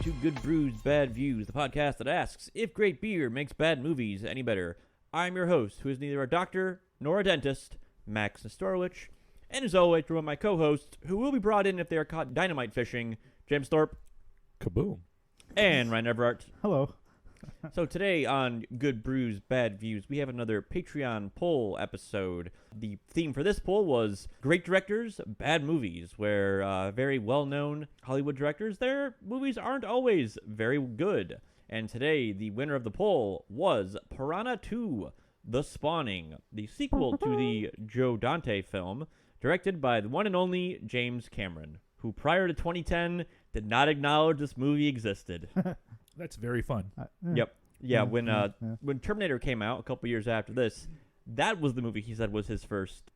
to Good Brews, Bad Views, the podcast that asks if great beer makes bad movies any better. I'm your host, who is neither a doctor nor a dentist, Max Nestorowicz, and as always, one of my co-hosts, who will be brought in if they are caught dynamite fishing, James Thorpe. Kaboom. And Ryan Everett. Hello. So today on Good Brews, Bad Views, we have another Patreon poll episode. The theme for this poll was Great Directors, Bad Movies, where very well-known Hollywood directors, their movies aren't always very good. And today, the winner of the poll was Piranha II, The Spawning, the sequel to the Joe Dante film, directed by the one and only James Cameron, who prior to 2010 did not acknowledge this movie existed. That's very fun. Yep. Yeah, when Terminator came out a couple years after this, that was the movie he said was his first,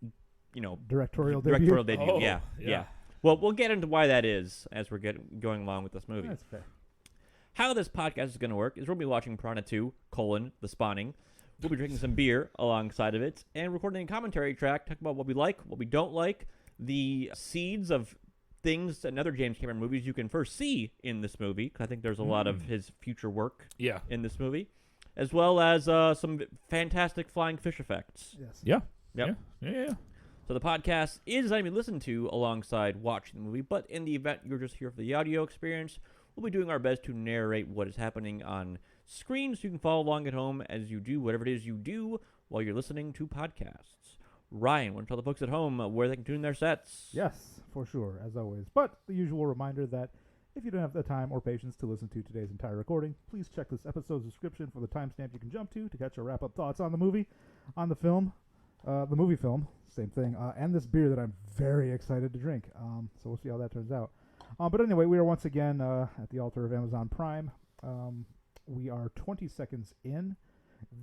directorial debut. Oh, yeah. Well, we'll get into why that is as we're going along with this movie. That's fair. How this podcast is going to work is we'll be watching Piranha II, The Spawning. We'll be drinking some beer alongside of it and recording a commentary track, talking about what we like, what we don't like, the seeds of things and other James Cameron movies you can first see in this movie, because I think there's a lot of his future work in this movie, as well as some fantastic flying fish effects. Yes. Yeah. Yep. Yeah. So the podcast is designed to be listened to alongside watching the movie, but in the event you're just here for the audio experience, we'll be doing our best to narrate what is happening on screen so you can follow along at home as you do whatever it is you do while you're listening to podcasts. Ryan, want to tell the folks at home where they can tune their sets? Yes, for sure, as always. But the usual reminder that if you don't have the time or patience to listen to today's entire recording, please check this episode's description for the timestamp you can jump to catch our wrap-up thoughts on the movie, on the film, the movie film, same thing, and this beer that I'm very excited to drink. So we'll see how that turns out. But anyway, we are once again at the altar of Amazon Prime. We are 20 seconds in.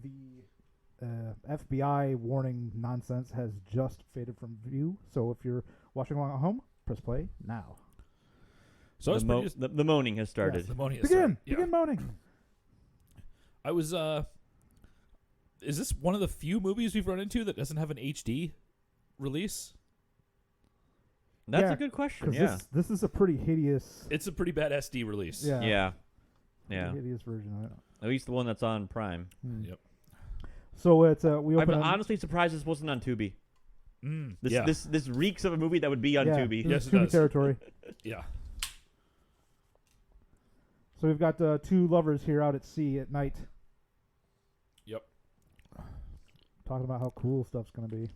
The FBI warning nonsense has just faded from view. So if you're watching along at home, press play now. So the moaning has started. Yes, the moaning has Begin started. moaning. I was, is this one of the few movies we've run into that doesn't have an HD release? That's a good question, yeah. This is a pretty hideous... It's a pretty bad SD release. Yeah. Hideous version of it. At least the one that's on Prime. Yep. So it's we open. I'm honestly surprised this wasn't on Tubi. This reeks of a movie that would be on Tubi. Yes, Tubi territory. Yeah. So we've got two lovers here out at sea at night. Yep. Talking about how cool stuff's gonna be.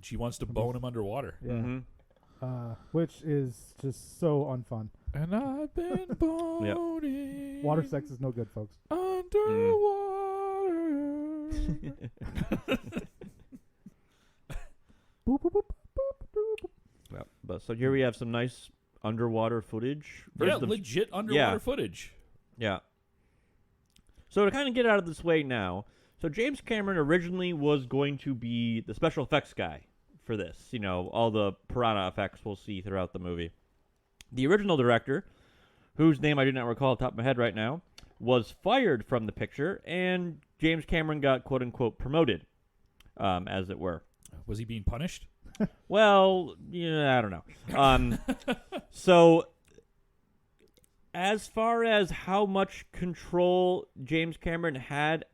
She wants to bone him underwater. Yeah. Mm-hmm. Which is just so unfun. And I've been boning. Water sex is no good, folks. Underwater. Boop, boop, boop, boop, boop. Yep. But so here we have some nice underwater footage. Legit underwater footage. Yeah. So to kind of get out of this way now, so James Cameron originally was going to be the special effects guy for this. All the piranha effects we'll see throughout the movie. The original director, whose name I do not recall off the top of my head right now, was fired from the picture, and James Cameron got quote-unquote promoted, as it were. Was he being punished? Well, I don't know. So, as far as how much control James Cameron had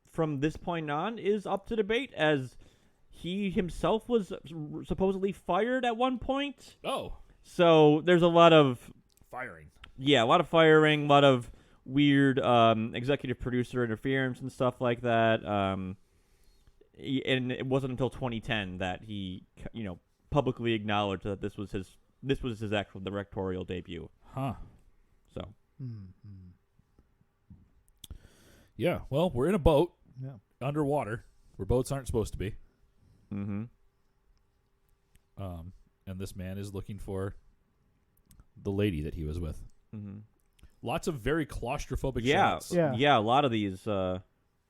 from this point on is up to debate, as he himself was supposedly fired at one point. Oh. So, there's a lot of... Firing. Yeah, a lot of firing, a lot of weird executive producer interference and stuff like that. And it wasn't until 2010 that he, publicly acknowledged that this was his actual directorial debut. Huh. So. Mm-hmm. Yeah. Well, we're in a boat. Yeah. Underwater, where boats aren't supposed to be. Mm-hmm. And this man is looking for the lady that he was with. Mm-hmm. Lots of very claustrophobic Yeah. shots. Yeah. A lot of these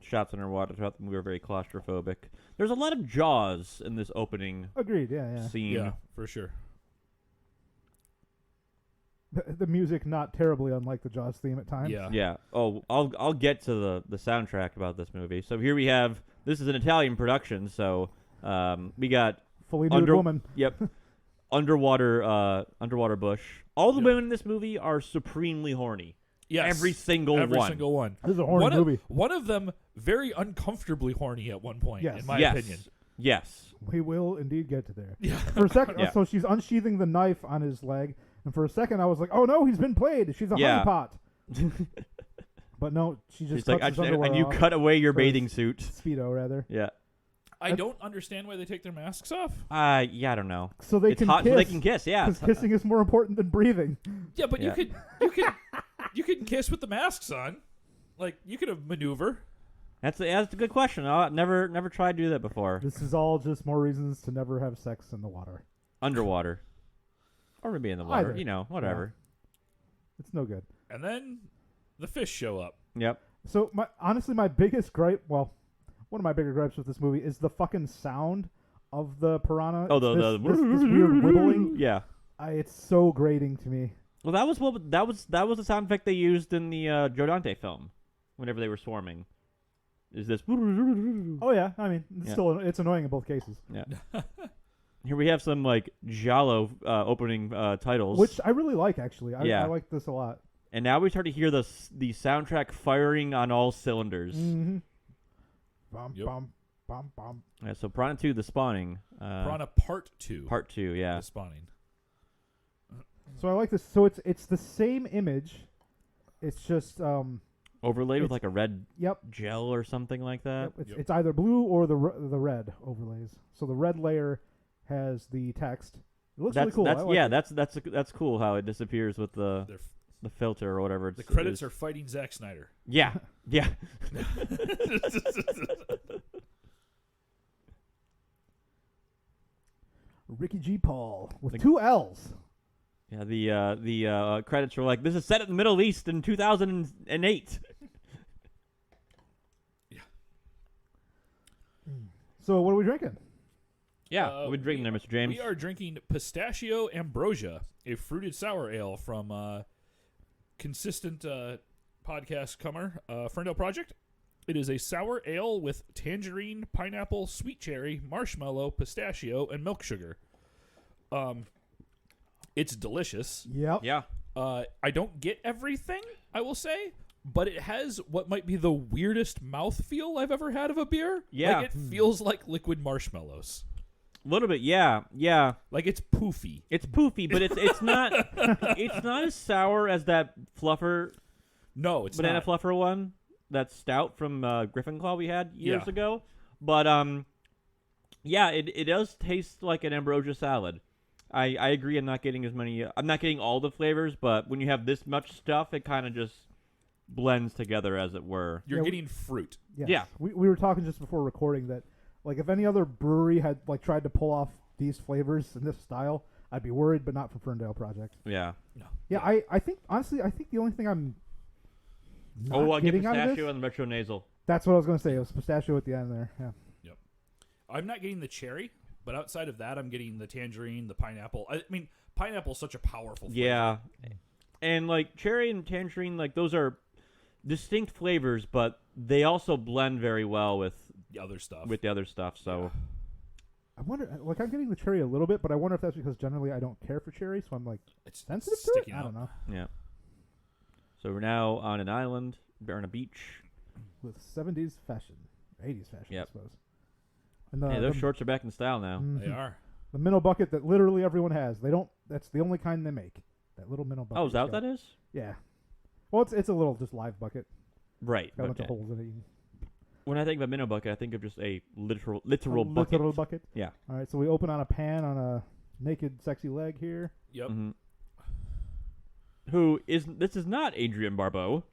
shots underwater throughout the movie are very claustrophobic. There's a lot of Jaws in this opening Agreed, yeah. scene. Yeah, for sure. The music not terribly unlike the Jaws theme at times. Yeah. Yeah. Oh, I'll get to the soundtrack about this movie. So here we have, this is an Italian production, so we got fully nude woman. Yep. underwater bush. All the Yep. women in this movie are supremely horny. Yes. Every single Every one. single one. This is a horny movie. One of them very uncomfortably horny at one point, Yes. in my Yes. opinion. Yes. We will indeed get to there. Yeah. For a second, Yeah. so she's unsheathing the knife on his leg, and for a second I was like, "Oh no, he's been played. She's a Yeah. honeypot." But no, she just She's like, cuts his underwear and you off. cut away your for his bathing suit. Speedo, rather. Yeah. I don't understand why they take their masks off. Yeah, I don't know. So they It's can hot, kiss. so they can kiss. Yeah. Because kissing is more important than breathing. Yeah, but Yeah. you could kiss with the masks on. Like you could have maneuver. That's a good question. I've never tried to do that before. This is all just more reasons to never have sex in the water. Underwater. Or maybe in the water. Either. You know, whatever. It's no good. And then the fish show up. Yep. So honestly, my biggest gripe, well, one of my bigger gripes with this movie is the fucking sound of the piranha. Oh, It's the this weird wibbling. Yeah. It's so grating to me. Well, that was the sound effect they used in the Joe Dante film, whenever they were swarming. Is this? Oh yeah, I mean, it's Yeah. still it's annoying in both cases. Yeah. Here we have some like giallo opening titles, Which I really like, actually. Yeah. I like this a lot. and now we start to hear the soundtrack firing on all cylinders. Mm-hmm. Bum, Yep. bum, bum, bum. Yeah, so Piranha 2, The Spawning. Piranha Part 2. Part 2, yeah. The spawning. So I like this. So it's the same image. It's just Overlaid with it's- like a red yep. gel or something like that. Yep, Yep. it's either blue or the red overlays. So the red layer has the text. It looks really cool. I like it. That's cool how it disappears with the filter or whatever. The credits are fighting Zack Snyder. Yeah, yeah. Ricky G. Paul with Like- 2 L's. Yeah, the credits were like, this is set in the Middle East in 2008. So what are we drinking? Yeah, we're drinking there, Mr. James. We are drinking Pistachio Ambrosia, a fruited sour ale from consistent podcast comer, Ferndale Project. It is a sour ale with tangerine, pineapple, sweet cherry, marshmallow, pistachio, and milk sugar. It's delicious. Yep. Yeah. I don't get everything, I will say, but it has what might be the weirdest mouthfeel I've ever had of a beer. Yeah. Like it feels like liquid marshmallows. A little bit, yeah. Like it's poofy. It's poofy, but it's not it's not as sour as that fluffer No, it's banana not. fluffer one, that stout from Griffin Claw we had years Yeah. ago. But yeah, it does taste like an ambrosia salad. I agree. I'm not getting all the flavors, but when you have this much stuff, it kind of just blends together, as it were. You're Yeah, getting fruit. Yes. Yeah. We were talking just before recording that, like, if any other brewery had like tried to pull off these flavors in this style, I'd be worried, but not for Ferndale Project. Yeah. No. Yeah, I think honestly, I think the only thing I'm not I get getting out of pistachio this, and retro nasal. that's what I was going to say. It was pistachio at the end there. Yeah. I'm not getting the cherry, but outside of that, I'm getting the tangerine, the pineapple. I mean, pineapple's such a powerful flavor. Yeah. And like cherry and tangerine, like those are distinct flavors, but they also blend very well with The other stuff. the other stuff. So I wonder, like, I'm getting the cherry a little bit, but I wonder if that's because generally I don't care for cherry, so I'm like It's sensitive to it. sticking I out. don't know. yeah. So we're now on an island, we're on a beach. With 70s fashion, 80s fashion, Yep. I suppose. And Hey, those shorts are back in style now. mhm. They are. The minnow bucket that literally everyone has. They don't. That's the only kind they make. That little minnow bucket. Oh, is that what got- that is? Yeah. Well, it's a little just live bucket. Right. Got a bunch Okay. of holes in it. You can- When I think of a minnow bucket, I think of just a literal a bucket. literal bucket. Yeah. All right. So we open on a pan on a naked, sexy leg here. Yep. Mhm. This is not Adrienne Barbeau.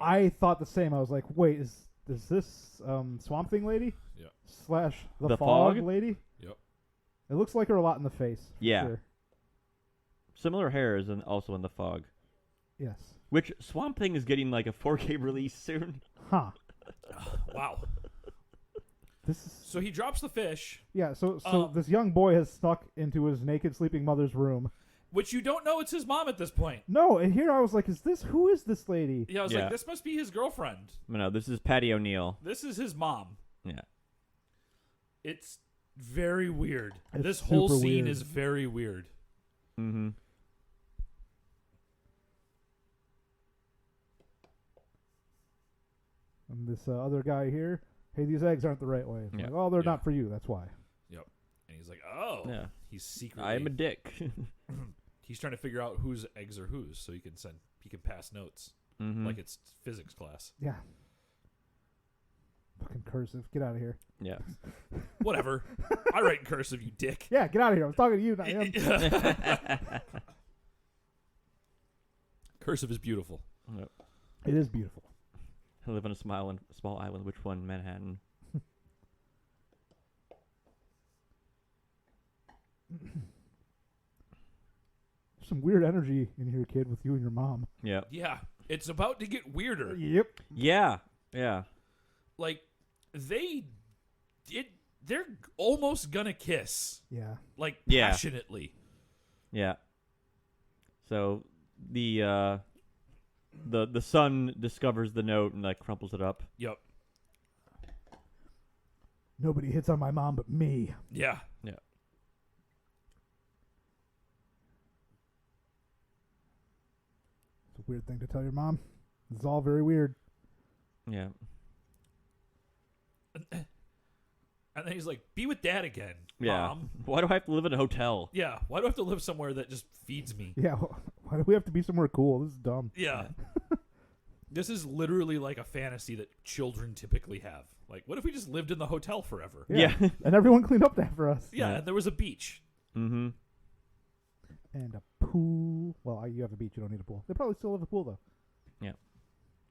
I thought the same. I was like, wait, is this Swamp Thing lady? Yep. Slash the The fog Fog? lady? Yep. It looks like her a lot in the face. For Yeah. Sure. Similar hair is also in the fog. Yes. Which Swamp Thing is getting like a 4K release soon. Huh. Wow. This is. So he drops the fish, Yeah. So Um, this young boy has snuck into his naked sleeping mother's room. which you don't know it's his mom at this point. No, and here I was like, who is this lady? Yeah, I was Yeah. like, this must be his girlfriend. No, this is Patty O'Neill. This is his mom. Yeah. It's very weird. It's This whole super scene weird. is very weird. Mm-hmm. And this other guy here, hey, these eggs aren't the right way. It's Yeah. like, oh, they're Yeah. not for you. That's why. Yep. And he's like, oh. Yeah. He's secretly. I'm a dick. He's trying to figure out whose eggs are whose, so he can pass notes Mm-hmm. like it's physics class. Yeah. Fucking cursive. Get out of here. Yeah. Whatever. I write in cursive, you dick. Yeah, get out of here. I was talking to you, not him. Cursive is beautiful. Yep. It is beautiful. I live on a small island. Which one? Manhattan. Some weird energy in here, kid, with you and your mom. Yeah. Yeah. It's about to get weirder. Yep. Yeah. Yeah. Like, they're almost gonna kiss. Yeah. Like, Yeah. passionately. Yeah. So the son discovers the note and like crumples it up. Yep. Nobody hits on my mom but me. Yeah. Yeah. It's a weird thing to tell your mom. It's all very weird. Yeah. And then he's like, be with dad again, Yeah. Mom. Why do I have to live in a hotel? Yeah. Why do I have to live somewhere that just feeds me? Yeah. Why do we have to be somewhere cool? This is dumb. Yeah. This is literally like a fantasy that children typically have. Like, what if we just lived in the hotel forever? Yeah. And everyone cleaned up after us. Yeah, Yeah. and there was a beach. Mm-hmm. And a pool. Well, you have a beach. You don't need a pool. They probably still have a pool, though. Yeah.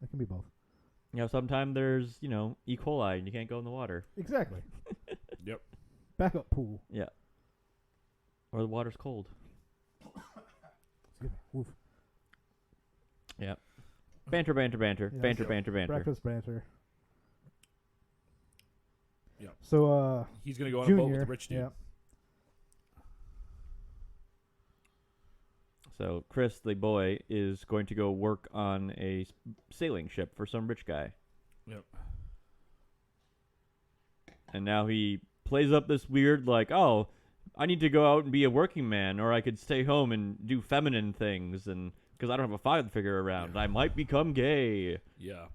It can be both. You know, sometimes there's, E. coli and you can't go in the water. Exactly. Yep. Backup pool. Yeah. Or the water's cold. Excuse me. Oof. Yeah. Banter, banter, banter. Yes. Banter, banter, banter. Breakfast banter. Yep. So, He's going to go on Junior. a boat with the rich dude. Yeah. So Chris, the boy, is going to go work on a sailing ship for some rich guy. Yep. And now he plays up this weird, like, oh, I need to go out and be a working man, or I could stay home and do feminine things, and because I don't have a father figure around. I might become gay. Yeah.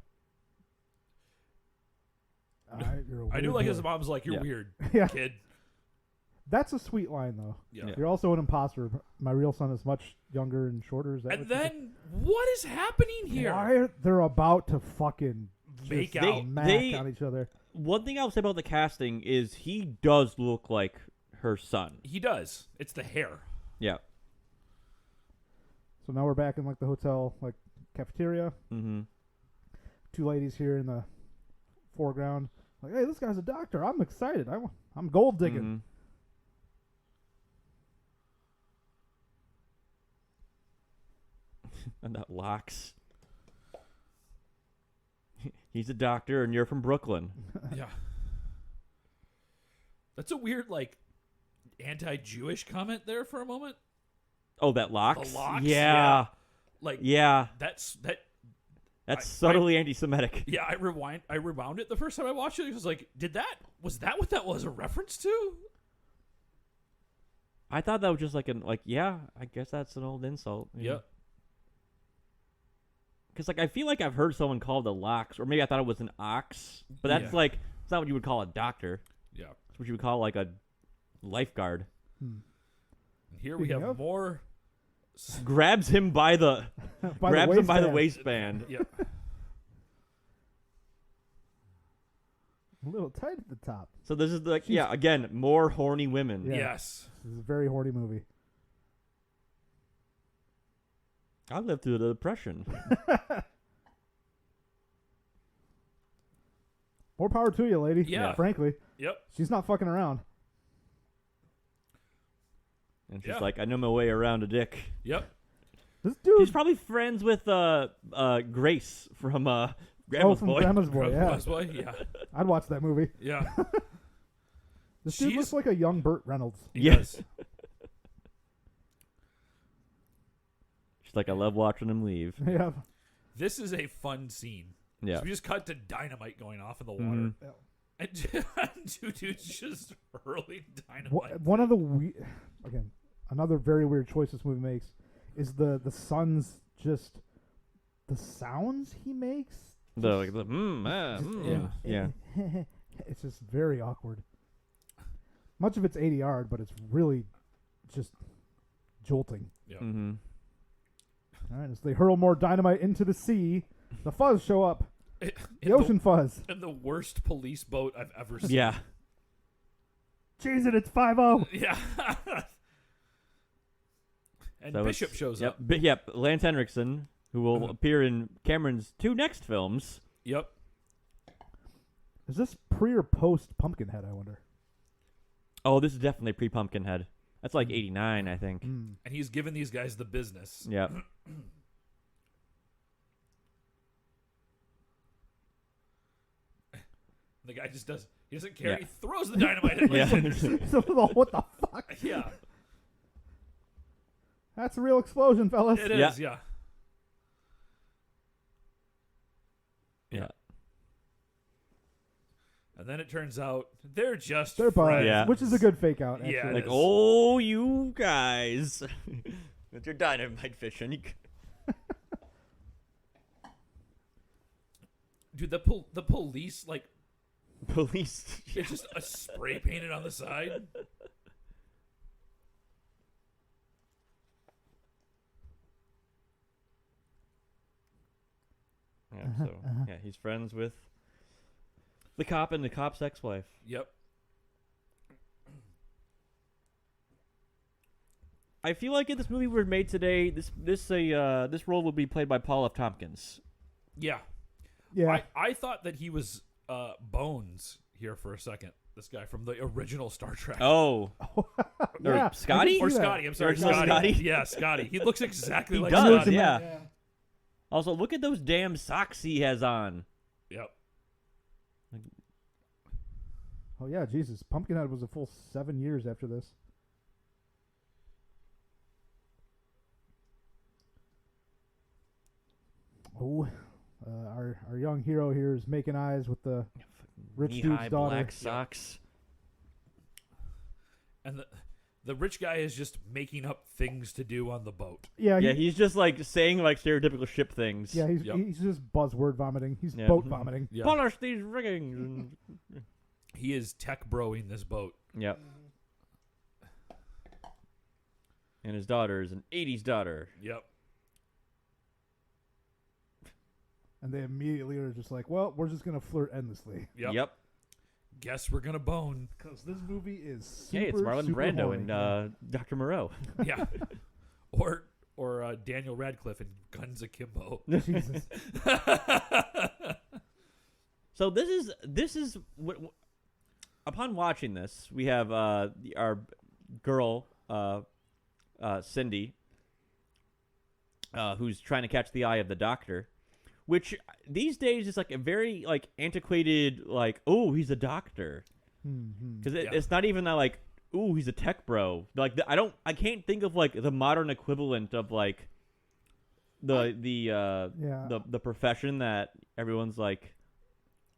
You're a I do weird like boy. his mom's like, you're Yeah. weird, Yeah. kid. That's a sweet line, though. Yeah. Yeah. You're also an imposter. My real son is much younger and shorter. Is that And what you said? then, what is happening here? Why are they're about to fucking Make just out. smack They- on each other? One thing I'll say about the casting is he does look like her son. He does. It's the hair. Yeah. So now we're back in like the hotel like cafeteria. Mm-hmm. Two ladies here in the foreground. Like, hey, this guy's a doctor. I'm excited. I'm gold digging. Mm-hmm. And that locks. He's a doctor, and you're from Brooklyn. Yeah. That's a weird, like, anti-Jewish comment there for a moment. Oh, that locks? The locks? Yeah. Like, Yeah. that's That's I- subtly anti-Semitic. yeah. I rewound it the first time I watched it. I was like, was that what that was a reference to? I thought that was just like yeah, I guess that's an old insult. Yeah. Because I feel like I've heard someone called a locks, or maybe I thought it was an ox, but that's Yeah. it's not what you would call a doctor. Yeah. It's what you would call like a lifeguard. And here we Speaking have of- more. Grabs him by the grabs him by the waistband. Yeah. A little tight at the top. So this is again, more horny women. Yeah. Yes. This is a very horny movie. I lived through the Depression. More power to you, lady. Yeah. Frankly, Yep. she's not fucking around. And she's Yeah. like, I know my way around a dick. Yep. This dude. She's probably friends with Grace from Grandma's from Boy. Grandma's Boy. Yeah, Busboy? Yeah. I'd watch that movie. Yeah. This dude She's- looks like a young Burt Reynolds. He Yes. does. She's like, I love watching him leave. Yeah. This is a fun scene. Yeah. So we just cut to dynamite going off in the water. Mhm. And two dudes just hurling dynamite. One of the again, another very weird choice this movie makes is the son's just the sounds he makes. Yeah. It's just very awkward. Much of it's ADR, but it's really just jolting. Yeah. Mm-hmm. All right, as they hurl more dynamite into the sea, the fuzz show up. The ocean fuzz. And the worst police boat I've ever seen. Yeah. Cheese it, it's 5-0. Yeah. And So Bishop shows up. Yep, Lance Henriksen, who will appear in Cameron's 2 next films. Yep. Is this pre or post Pumpkinhead, I wonder? Oh, this is definitely pre-Pumpkinhead. That's like 89, I think. Mm. And he's giving these guys the business. Yeah. The guy just does. He doesn't care. Yeah. He throws the dynamite at Yeah. So, what the fuck? Yeah. That's a real explosion, fellas. It is, yeah. Yeah. And then it turns out they're just They're buds, friends. Yeah. which is a good fake out. Actually. Yeah. Like, is. oh, you guys. With your dynamite fishing. Dude, the police, like, Police. it's just a spray painted on the side. Yeah, so yeah, he's friends with the cop and the cop's ex-wife. Yep. I feel like if this movie were made today, this role would be played by Paul F. Tompkins. Yeah. Yeah. I thought that he was Bones here for a second. This guy from the original Star Trek. Oh, Yeah, Scotty? I can Or see that. Scotty. I'm sorry, Original Scotty. Scotty? Yeah, Scotty. He looks exactly he like does. Scotty. Yeah. Also, look at those damn socks he has on. Yep. Oh yeah, Jesus. Pumpkinhead was a full 7 years after this. Oh, our young hero here is making eyes with the rich Knee-high dude's daughter. black socks. And the rich guy is just making up things to do on the boat. Yeah, Yeah, he's just like saying like stereotypical ship things. yeah, Yep. he's just buzzword vomiting. He's Yeah. boat vomiting. Yeah. Polish these riggings. He is tech broing this boat. Yep. And his daughter is an 80s daughter. Yep. And they immediately are just like, well, we're just gonna flirt endlessly Yep. Guess we're gonna bone. because this movie is super, Hey, it's Marlon super Brando horny. and Dr. Moreau. Yeah. or Daniel Radcliffe in Guns Akimbo. Jesus. So this is upon watching this, we have our girl Cindy, who's trying to catch the eye of the doctor, which these days is like a very like antiquated like, oh, he's a doctor, because it's not even that like, ooh, he's a tech bro. Like I can't think of like the modern equivalent of like the profession that everyone's like.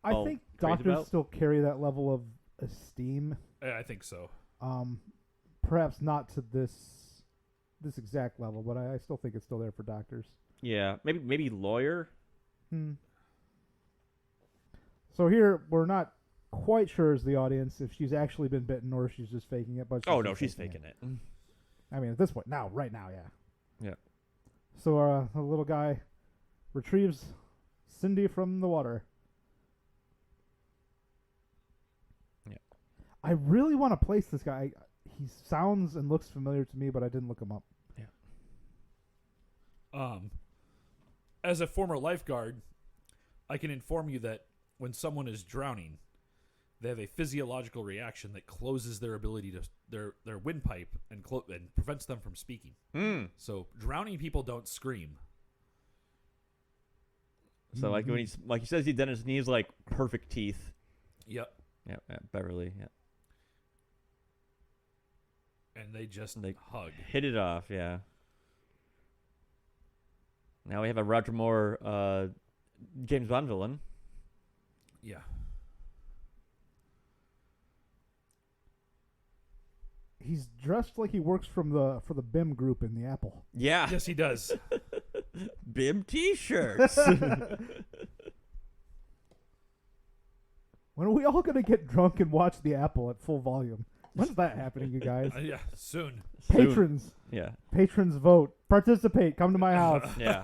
I think crazy doctors about? still carry that level of esteem. Yeah, I think so. Perhaps not to this exact level, but I still think it's still there for doctors. Yeah, maybe lawyer. So here we're not quite sure as the audience if she's actually been bitten or if she's just faking it. But She's faking it. I mean, at this point, right now, yeah. Yeah. So the little guy retrieves Cindy from the water. Yeah. I really want to place this guy. He sounds and looks familiar to me, but I didn't look him up. As a former lifeguard, I can inform you that when someone is drowning, they have a physiological reaction that closes their ability to their windpipe and prevents them from speaking. So drowning people don't scream. So like when he's like he says he done his knees like perfect teeth. Yep. Yeah, Beverly. Yeah. And they just hug. Hit it off. Yeah. Now we have a Roger Moore, James Bond villain. Yeah. He's dressed like he works for the BIM group in the Apple. Yeah. Yes, he does. BIM T-shirts. When are we all gonna get drunk and watch the Apple at full volume? When's that happening, you guys? Yeah, soon. Patrons. Yeah. Patrons vote. Participate. Come to my house. Yeah.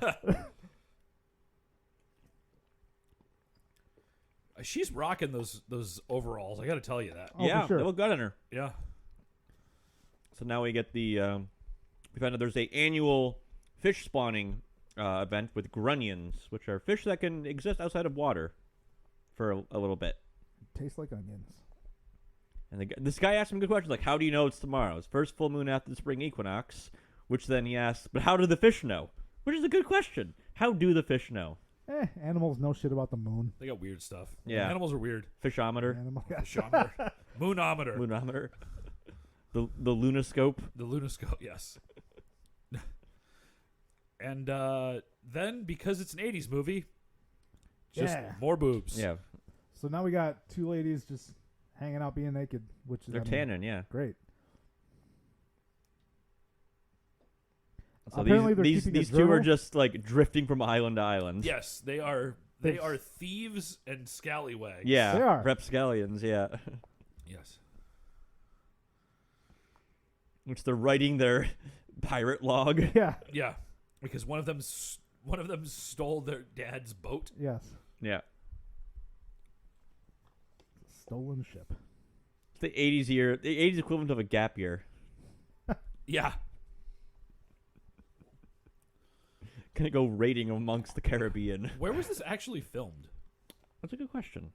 She's rocking those overalls. I got to tell you that. Oh, yeah. for sure. They look good on her. Yeah. So now we get the we found out there's a annual fish spawning event with grunions, which are fish that can exist outside of water for a little bit. Tastes like onions. And this guy asked him good questions like, how do you know it's tomorrow? It's first full moon after the spring equinox, which then he asks, but how do the fish know? Which is a good question. How do the fish know? Animals know shit about the moon. They got weird stuff. Yeah. Animals are weird. Fishometer. Fishometer. Moonometer. Moonometer. The lunoscope. The lunoscope, yes. And then, because it's an 80s movie, just more boobs. Yeah. So now we got two ladies just hanging out being naked, which is They're tanning, yeah. great. So Apparently these keeping a two are journal. just like drifting from island to island. Yes, they are. They are thieves and scallywags. Yeah. They are. Rapscallions, yeah. Yes. Which they're writing their pirate log. Yeah. Yeah, because one of them stole their dad's boat. Yes. Yeah. Stolen ship. It's the 80s year. The 80s equivalent of a gap year. Yeah. Gonna go raiding amongst the Caribbean. Where was this actually filmed? That's a good question.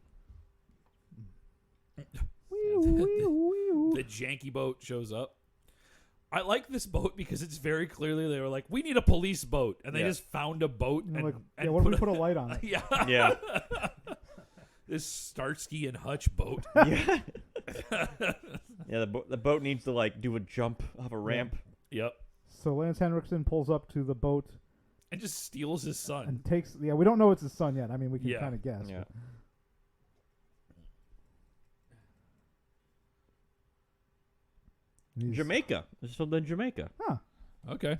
The janky boat shows up. I like this boat because it's very clearly they were like, we need a police boat, and they just found a boat And and, like, and what if we put a light on it? Yeah. Yeah. This Starsky and Hutch boat. Yeah. Yeah, the boat needs to like do a jump off a ramp. Yep. So Lance Henriksen pulls up to the boat And just steals his son. and takes. Yeah, we don't know it's his son yet. I mean, we can Yeah. kind of guess. Yeah. but he's- Jamaica. This is filmed in Jamaica. Huh. Okay.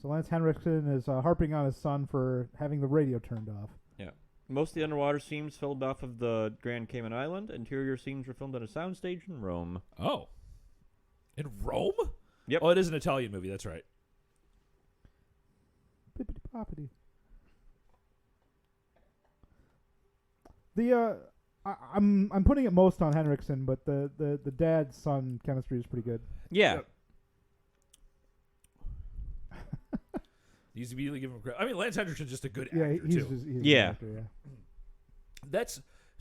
So Lance Henriksen is harping on his son for having the radio turned off. Yeah. Most of the underwater scenes filmed off of the Grand Cayman Island. Interior scenes were filmed on a soundstage in Rome. Oh. In Rome? Yep. Oh, it is an Italian movie. That's right. Pippity poppity. The I'm putting it most on Henriksen, but the dad son chemistry is pretty good. Yeah. Yep. Needs to be given him credit. I mean, Lance Henriksen's just a good actor, he's too. just he's a Yeah. good actor, yeah.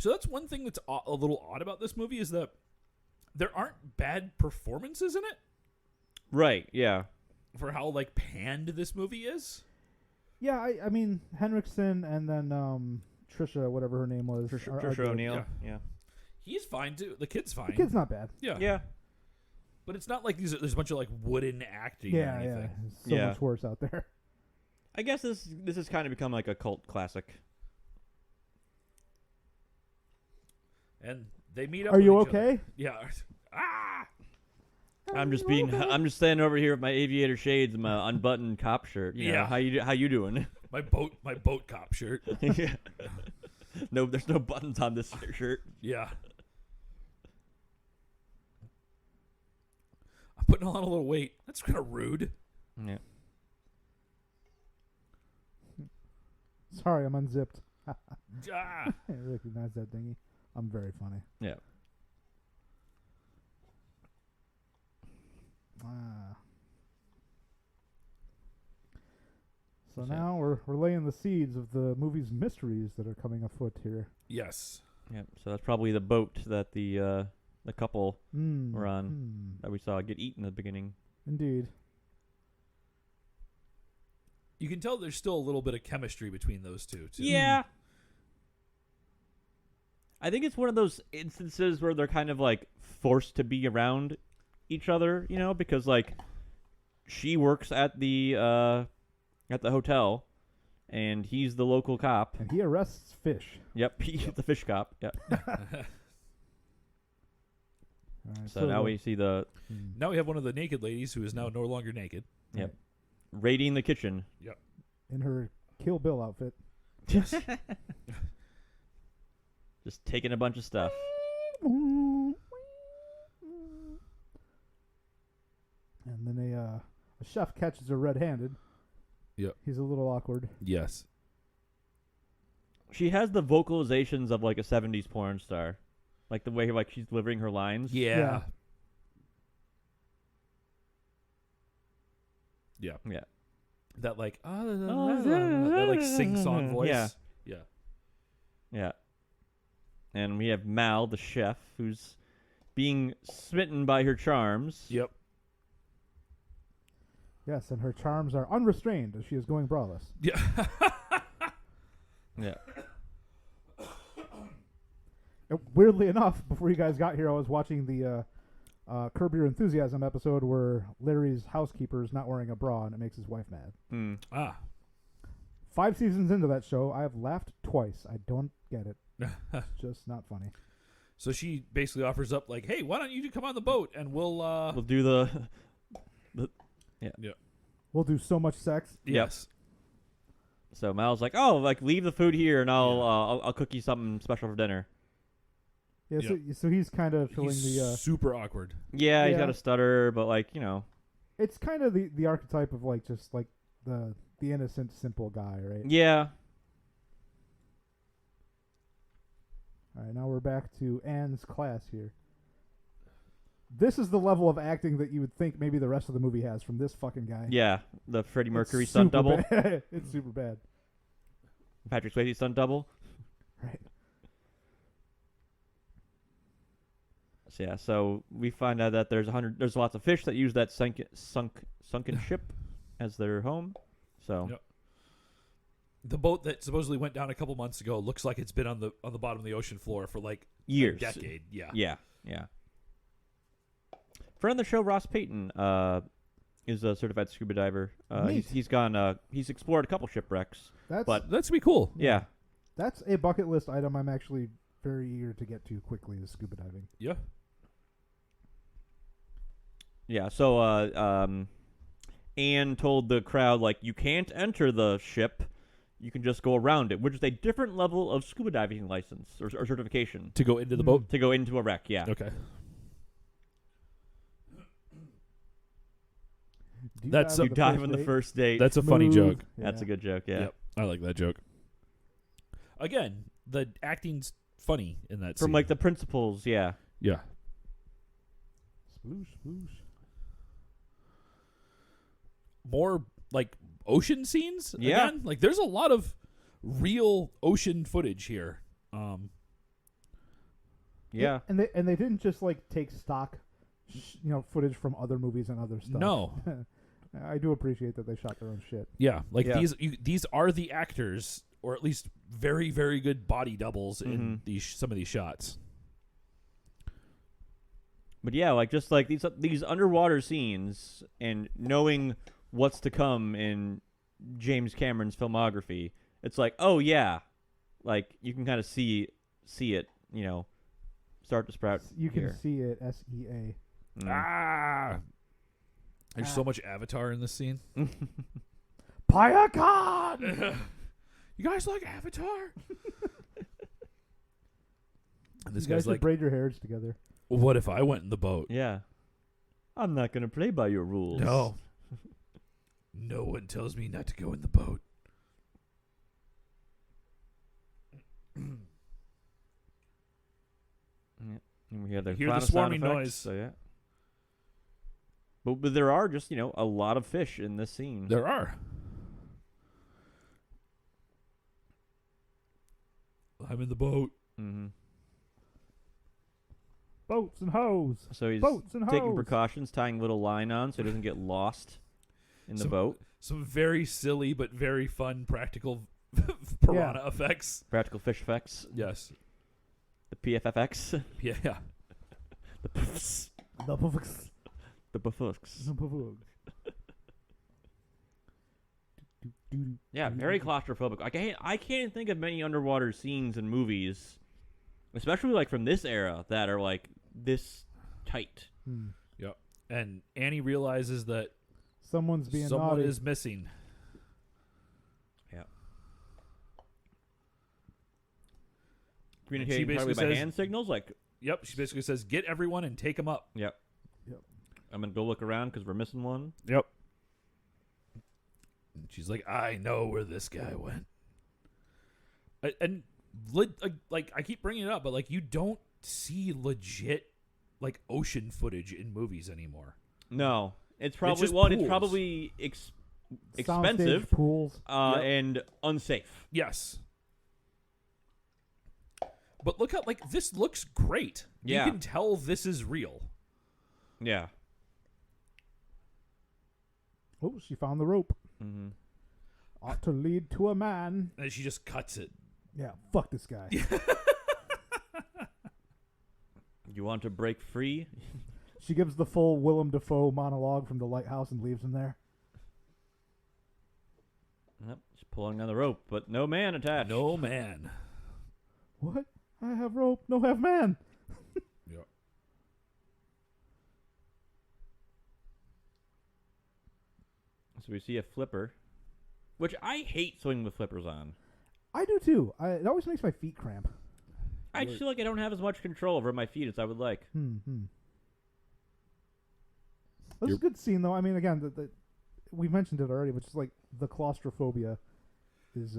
That's one thing that's a little odd about this movie is that there aren't bad performances in it Right. Yeah. for how like panned this movie is. Yeah, I mean Henriksen and then Trisha, whatever her name was. are Trisha good. O'Neill. Yeah. Yeah. He's fine too. The kid's fine. The kid's not bad. yeah. Yeah. But it's not like there's a bunch of like wooden acting or Yeah, anything. yeah. There's so Yeah. much worse out there. I guess this has kind of become like a cult classic. And they meet up. Are with you each other. okay? Yeah. Ah! I'm just standing over here with my aviator shades and my unbuttoned cop shirt. You know, Yeah. how you doing? My boat cop shirt. Yeah. No, there's no buttons on this shirt. Yeah. I'm putting on a little weight. That's kind of rude. Yeah. Sorry, I'm unzipped. Ah. I recognize that thingy. I'm very funny. Yeah. Ah. So now we're laying the seeds of the movie's mysteries that are coming afoot here. Yes. Yeah. So that's probably the boat that the couple were on Mm. that we saw get eaten at the beginning. Indeed. You can tell there's still a little bit of chemistry between those two, too. Yeah. I think it's one of those instances where they're kind of like forced to be around each other, you know, because like she works at the hotel and he's the local cop. And he arrests fish. Yep, he's the fish cop. Yep. All right, So now we see the Now we have one of the naked ladies who is now no longer naked. Yep. Raiding the kitchen. in her Kill Bill outfit. Just taking a bunch of stuff. And then a chef catches her red-handed. Yep. He's a little awkward. Yes. She has the vocalizations of like a 70s porn star. Like the way like she's delivering her lines. Yeah. Yeah. That like that like sing-song voice. Yeah. Yeah. Yeah. And we have Mal, the chef, who's being smitten by her charms. Yep. Yes, and her charms are unrestrained as she is going braless. Yeah. Yeah. Weirdly enough, before you guys got here, I was watching the Curb Your Enthusiasm episode where Larry's housekeeper is not wearing a bra and it makes his wife mad. Mm. 5 seasons into that show, I have laughed twice. I don't get it. It's just not funny. So she basically offers up like, "Hey, why don't you come on the boat and we'll do the We'll do so much sex. Yes. So Mal's like, "Oh, like leave the food here and I'll cook you something special for dinner." Yeah, so he's kind of filling He's super awkward. Yeah, he's Yeah. got a stutter, but like, it's kind of the archetype of like just like the innocent, simple guy, right? yeah. All right, now we're back to Anne's class here. This is the level of acting that you would think maybe the rest of the movie has from this fucking guy. Yeah, the Freddie Mercury It's stunt super double. bad. It's super bad. Patrick Swayze stunt double. Right. So, yeah, so we find out that there's lots of fish that use that sunken ship as their home. So Yep. The boat that supposedly went down a couple months ago looks like it's been on the bottom of the ocean floor for like years, a decade. Yeah. Yeah. Friend of the show, Ross Payton, is a certified scuba diver. Neat. He's explored a couple shipwrecks. That's But- That's be cool. Yeah. that's a bucket list item I'm actually very eager to get to quickly is scuba diving. Yeah. Yeah, so Anne told the crowd, like, you can't enter the ship. You can just go around it, which is a different level of scuba diving license or certification. To go into the boat. To go into a wreck, yeah. Okay. That's You dive on the first date. That's a funny Smooth. joke. That's a good joke, yeah. Yep. I like that joke. Again, the acting's funny in that From, scene. like, the principals, yeah. Yeah. Sploosh, sploosh. More like ocean scenes Yeah. again. Like there's a lot of real ocean footage here. Yeah. And they didn't just like take stock, footage from other movies and other stuff. No. I do appreciate that they shot their own shit. Yeah, like Yeah. these are the actors, or at least very, very good body doubles in some of these shots. But yeah, like just like these underwater scenes and knowing what's to come in James Cameron's filmography, it's like, oh yeah, like you can kind of see it, start to sprout. You can here. see it. SEA. There's so much Avatar in this scene. Payakan! You guys like Avatar? And this You guys guy's like, should braid your hairs together. what if I went in the boat? Yeah, I'm not gonna play by your rules. No. No one tells me not to go in the boat. And we hear the, Hear the clown sound swarming effects, noise. So yeah. But there are just a lot of fish in this scene. There are. I'm in the boat. Mm-hmm. Boats and hoes. So he's Boats and taking hoes. precautions, tying a little line on so he doesn't get lost in the boat. Some very silly but very fun practical piranha effects. Practical fish effects. Yes. The PFFX. Yeah. The puffs. The puffs. The buffooks. The puffs. Yeah, very claustrophobic. I can't think of many underwater scenes in movies, especially like from this era, that are like this tight. Yep. And Annie realizes that Someone's being someone naughty. is missing. Yeah. Communicating probably by says- hand signals, like, Yep. She basically says, "Get everyone and take them up." yep. Yep. I'm gonna go look around because we're missing one. Yep. And she's like, "I know where this guy went." And like I keep bringing it up, but like you don't see legit like ocean footage in movies anymore. No, it's probably just It's pools. probably Soundstage expensive pools. Yep. and unsafe. Yes. But look how like this looks great. Yeah. You can tell this is real. Yeah. Oh, she found the rope. Mm-hmm. Ought to lead to a man. And she just cuts it. Yeah, fuck this guy. You want to break free? She gives the full Willem Dafoe monologue from the lighthouse and leaves him there. Yep. She's pulling on the rope, but no man attached. No man. What? I have rope, no have man. Yep. So we see a flipper, which I hate swimming with flippers on. I do too. It always makes my feet cramp. I just feel like I don't have as much control over my feet as I would like. This is a good scene, though. I mean, again, we mentioned it already, but just like the claustrophobia is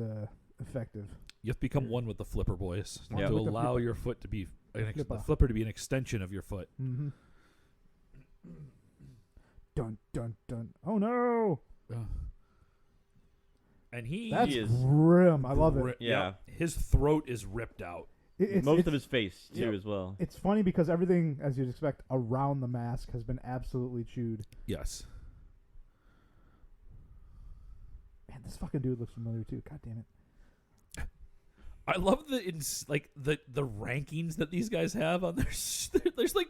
effective. You have to become one with the flipper boys Yeah. to With the allow flipper. your foot to be the Flipper. flipper to be an extension of your foot. Mm-hmm. Dun dun dun! Oh no! And he That's is grim. I love it. Yeah. His throat is ripped out. Most of his face, too, Yep. as well. It's funny because everything, as you'd expect, around the mask has been absolutely chewed. Yes. Man, this fucking dude looks familiar too. God damn it! I love the rankings that these guys have on their. There's like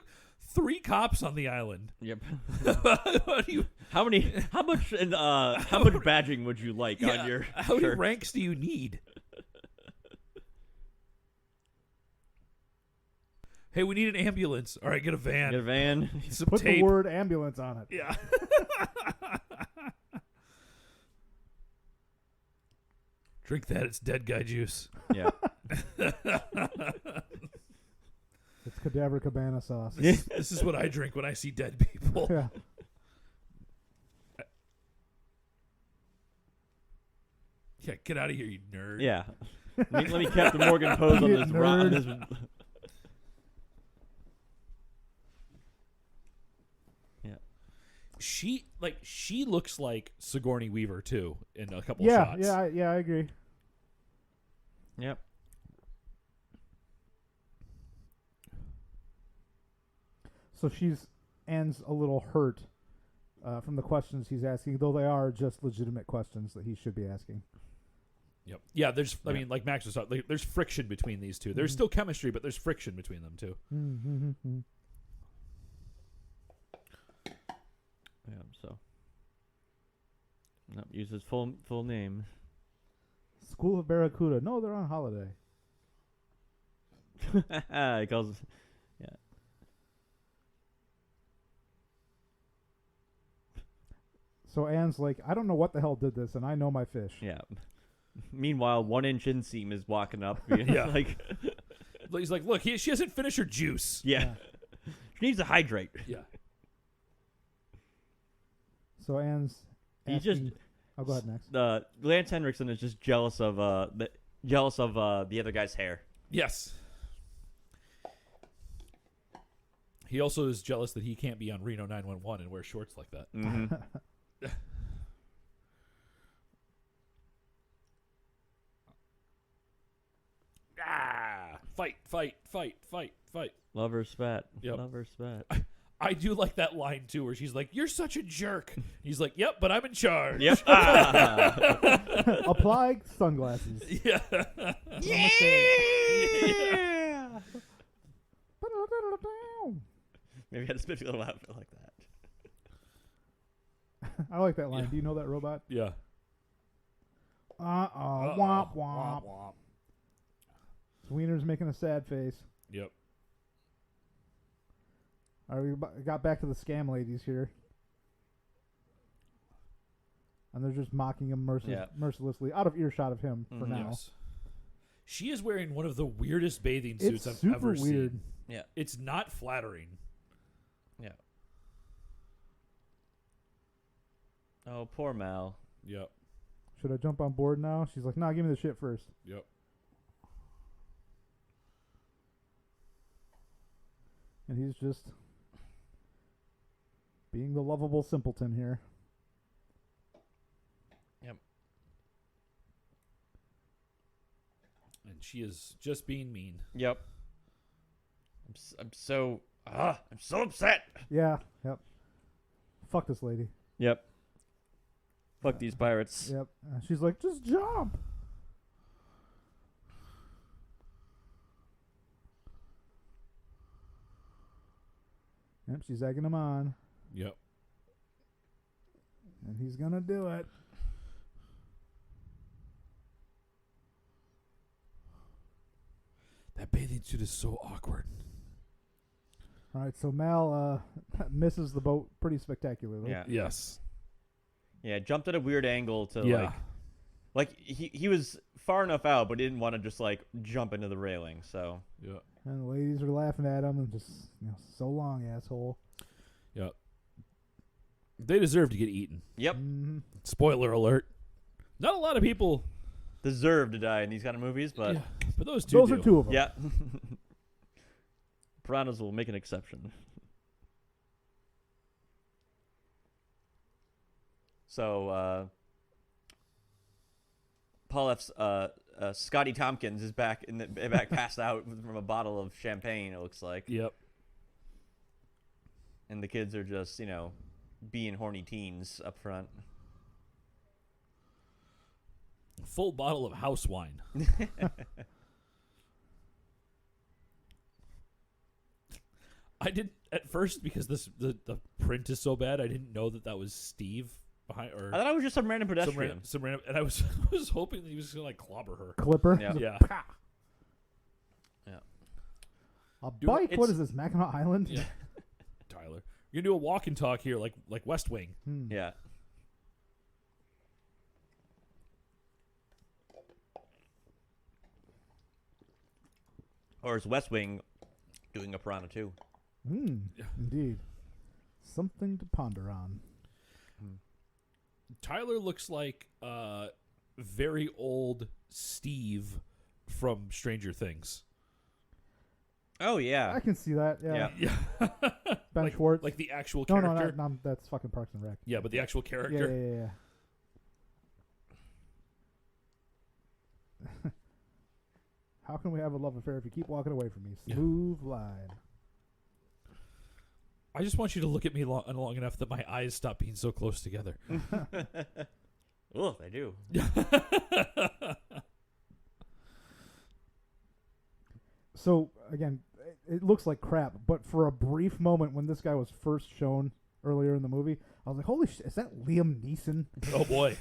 3 cops on the island. Yep. How do you- How much badging would you like on your how many shirt? ranks do you need? Hey, we need an ambulance. All right, get a van. Get a van. Some Put tape. the word ambulance on it. Yeah. Drink that. It's dead guy juice. Yeah. It's cadaver cabana sauce. This is what I drink when I see dead people. Yeah. Yeah, get out of here, you nerd. Yeah. Let me Captain Morgan pose on You this nerd. Yeah. She looks like Sigourney Weaver too in a couple Yeah, shots. I agree. Yep. So Anne's a little hurt from the questions he's asking, though they are just legitimate questions that he should be asking. Yep. Yeah, I mean, like Max was talking, like, there's friction between these two. There's still chemistry, but there's friction between them too. Mm-hmm. Yeah. So. Nope, use his full name. School of Barracuda. No, they're on holiday. He calls. Yeah. So Anne's like, I don't know what the hell did this, and I know my fish. Yeah. Meanwhile, 1-inch inseam is walking up. Yeah. Like. He's like, look, she hasn't finished her juice. Yeah. She needs to hydrate. Yeah. So Anne's He asking, just. oh, go ahead next. Lance Henriksen is just jealous of the other guy's hair. Yes. He also is jealous that he can't be on Reno 911 and wear shorts like that. Mm-hmm. Fight. Lover spat. Yep. Lover spat. I do like that line too, where she's like, "You're such a jerk." He's like, "Yep, but I'm in charge." Yep. Apply sunglasses. Yeah. Yeah. Maybe I had to spit a little out like that. I like that line. Yeah. Do you know that robot? Yeah. Womp womp. Wiener's making a sad face. Yep. All right, we got back to the scam ladies here. And they're just mocking him mercilessly out of earshot of him for now. Yes. She is wearing one of the weirdest bathing suits I've super ever weird. seen. Yeah. It's not flattering. Yeah. Oh, poor Mal. Yep. Should I jump on board now? She's like, nah, give me the shit first. Yep. And he's just being the lovable simpleton here. Yep. And she is just being mean. Yep. I'm so upset. Yeah, yep. Fuck this lady. Yep. Fuck these pirates. Yep. She's like, just jump. Yep, she's egging him on. Yep. And he's going to do it. That bathing suit is so awkward. All right, so Mal misses the boat pretty spectacularly. Yeah. Yes. Yeah, jumped at a weird angle to Yeah. like he was far enough out, but he didn't want to just like jump into the railing. So Yeah. And the ladies are laughing at him and just, so long, asshole. Yep. They deserve to get eaten. yep, Mm-hmm. Spoiler alert. Not a lot of people. deserve to die in these kind of movies, but Yeah, but those two Those do. are two of them. yeah, piranhas will make an exception. So Paul F's Scotty Tompkins is back passed out from a bottle of champagne. It looks like, Yep. and the kids are just being horny teens up front. Full bottle of house wine. I didn't at first because the print is so bad. I didn't know that was Steve behind. Or I thought it was just some random pedestrian. some random, and I was hoping that he was gonna like clobber her. Clipper. Yeah. Yeah. Yeah. A Dude, bike? What it's- is this, Mackinac Island? Yeah. Tyler, you're gonna do a walk and talk here, like West Wing. Yeah. Or is West Wing doing a Piranha 2? Indeed. Something to ponder on. Tyler looks like very old Steve from Stranger Things. Oh, yeah. I can see that. Yeah. Yeah. Ben like, Schwartz. like the actual no, character. no, that's fucking Parks and Rec. Yeah, but the actual Yeah, character. yeah. How can we have a love affair if you keep walking away from me? Smooth line. I just want you to look at me long enough that my eyes stop being so close together. Oh, they do. So, again, it looks like crap, but for a brief moment when this guy was first shown earlier in the movie, I was like, holy shit, is that Liam Neeson? Oh, boy.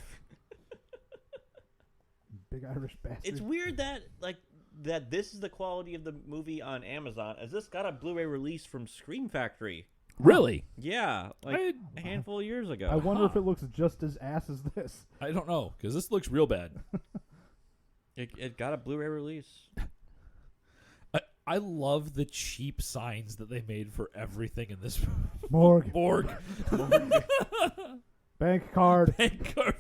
Big Irish bastard. It's weird that that this is the quality of the movie on Amazon, as this got a Blu-ray release from Scream Factory. Really? Yeah, like a handful of years ago. I wonder if it looks just as ass as this. I don't know, because this looks real bad. It got a Blu-ray release. I love the cheap signs that they made for everything in this Morgue. Morgue. Bank card. Bank card.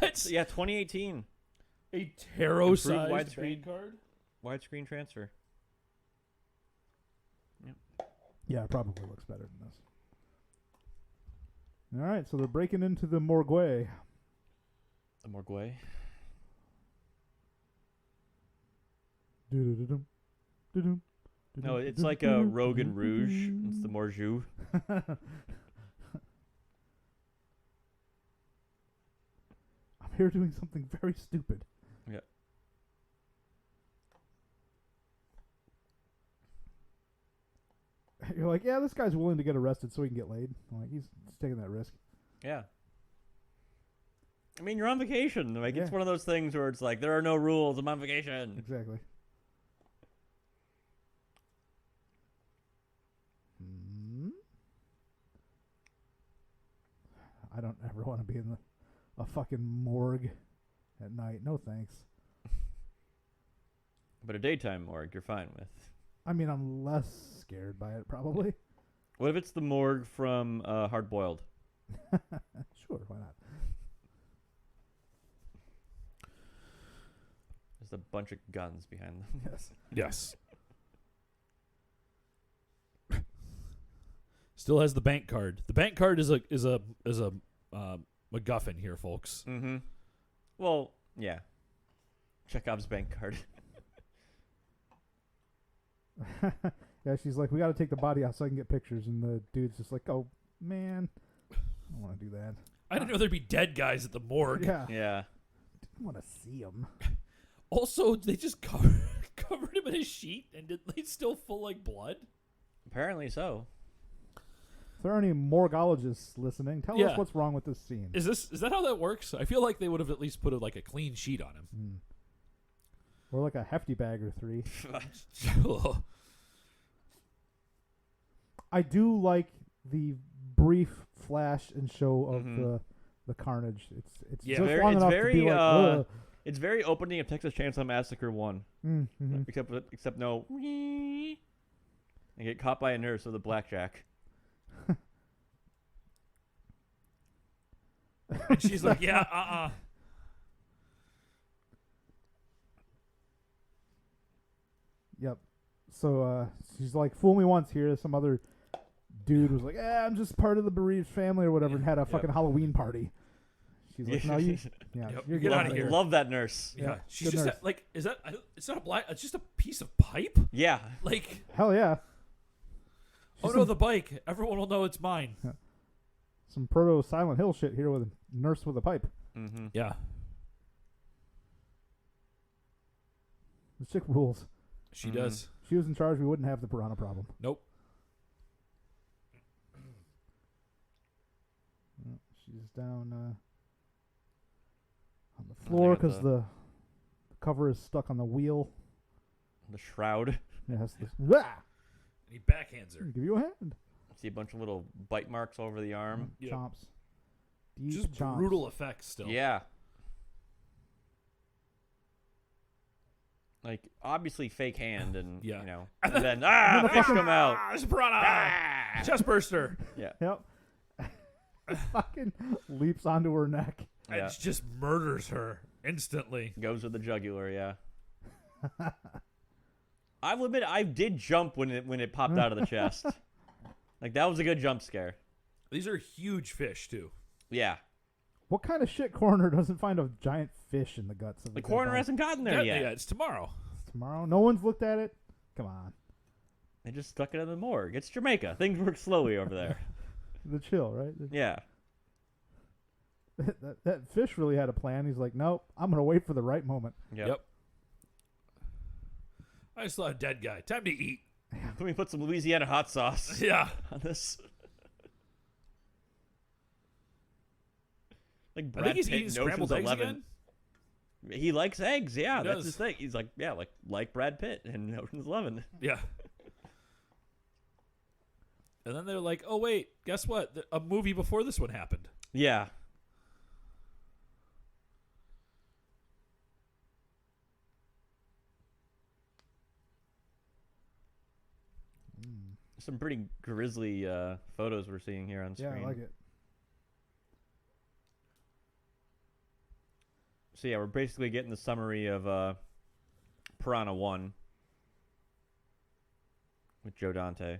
That's Yeah, 2018 a tarot-sized widescreen. bank card. widescreen transfer. Yeah, it probably looks better than this. All right, so they're breaking into the morgue. The Morgue. Doo-doo-doo-dum. Doo-dum. No, it's like a Rogan Rouge. It's the Morjou. I'm here doing something very stupid. Yeah. You're like, yeah, this guy's willing to get arrested so he can get laid. I'm like, he's taking that risk. Yeah. I mean, you're on vacation. Like, it's Yeah. one of those things where it's like, there are no rules. I'm on vacation. Exactly. Hmm? don't ever want to be in a fucking morgue at night. No thanks. But a daytime morgue, you're fine with. I mean, I'm less scared by it, probably. What if it's the morgue from Hard Boiled? Sure, why not? There's a bunch of guns behind them. Yes. Yes. Still has the bank card. The bank card is a MacGuffin here, folks. Mm-hmm. Well, yeah. Chekhov's bank card. Yeah, she's like, we got to take the body out so I can get pictures. And the dude's just like, oh, man. I don't want to do that. I didn't know there'd be dead guys at the morgue. Yeah. Yeah. Didn't want to see him. Also, they just covered him in a sheet, and it's still full like blood. Apparently so. If there are any morgologists listening, tell us what's wrong with this scene. Is that how that works? I feel like they would have at least put a clean sheet on him. Or like a hefty bag or 3. I do like the brief flash and show of the carnage. It's just long enough to be like, ugh. It's very opening of Texas Chainsaw Massacre 1. Mm-hmm. Except no. I get caught by a nurse with a blackjack. And she's like, yeah, Yep. So she's like, fool me once here. Some other dude was like, I'm just part of the bereaved family or whatever, and had a fucking Halloween party. She's like, no, you you're Get out of here. Love that nurse. Yeah. She's good just nurse. it's not a black, it's just a piece of pipe? Yeah. Like, hell yeah. oh no, the bike. Everyone will know it's mine. Some proto Silent Hill shit here with a nurse with a pipe. Mm-hmm. Yeah. The chick rules. She does. If she was in charge, we wouldn't have the piranha problem. Nope. She's down on the floor because the cover is stuck on the wheel. The shroud. Yes. He backhands her. Give you a hand. See a bunch of little bite marks over the arm. Yep. Chomps. Deep Just chomps. brutal effects still. Yeah. Like, obviously fake hand and, Yeah. you know. And then, fish come out. There's a piranha! Chest burster! Yeah. Yep. Fucking leaps onto her neck. And Yeah. just murders her instantly. Goes with the jugular, yeah. I will admit, I did jump when it popped out of the chest. Like, that was a good jump scare. These are huge fish, too. Yeah. What kind of shit coroner doesn't find a giant fish in the guts of The dead coroner body? hasn't gotten there Yeah, yet. it's tomorrow. Tomorrow? No one's looked at it? Come on. They just stuck it in the morgue. It's Jamaica. Things work slowly over there. The chill, right? Yeah. that fish really had a plan. He's like, nope, I'm going to wait for the right moment. Yep. I saw a dead guy. Time to eat. Let me put some Louisiana hot sauce Yeah. on this. Like I Brad think he's Pitt eating in scrambled Ocean's eggs 11. again. He likes eggs, yeah. He That's does. his thing. He's like, yeah, like Brad Pitt in Ocean's 11. Yeah. And then they're like, oh, wait, guess what? A movie before this one happened. Yeah. Some pretty grisly photos we're seeing here on screen. Yeah, I like it. So yeah, we're basically getting the summary of Piranha 1 with Joe Dante.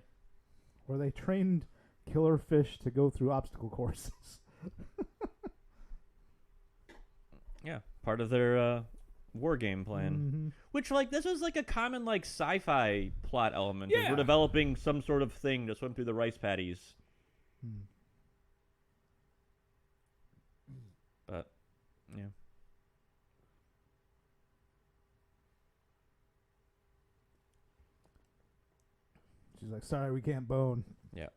Where they trained killer fish to go through obstacle courses. Yeah, part of their war game plan. Mm-hmm. Which, like, this was like a common, like, sci-fi plot element. Yeah. We're developing some sort of thing to swim through the rice paddies. But, yeah. She's like, sorry, we can't bone. Yeah.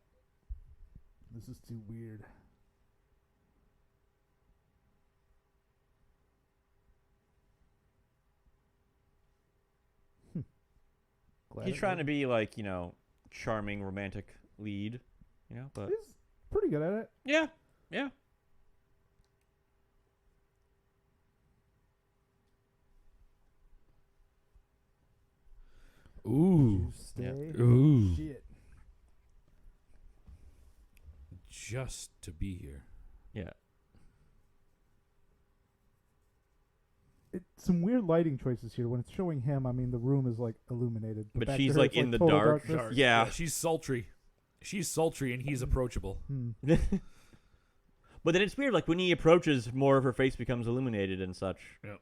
This is too weird. Glad He's it trying to worked. be, like, you know, charming, romantic lead. You know, but... He's pretty good at it. Yeah. Yeah. stay. Ooh. Shit. Just to be here. Yeah. Some weird lighting choices here. When it's showing him, I mean, the room is like illuminated. But back she's there, like it's in the total dark. darkness. Yeah. She's sultry. She's sultry and he's approachable. But then it's weird. Like when he approaches, more of her face becomes illuminated and such. Yeah.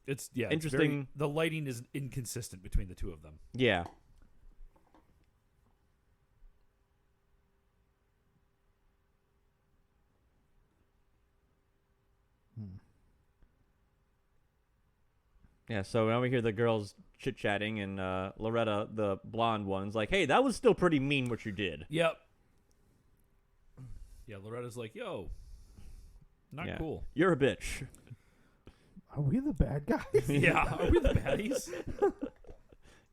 It's Interesting. The lighting is inconsistent between the two of them. Yeah. Yeah, so now we hear the girls chit-chatting, and Loretta, the blonde one's like, hey, that was still pretty mean what you did. Yep. Yeah, Loretta's like, yo, not cool. You're a bitch. Are we the bad guys? Yeah, are we the baddies?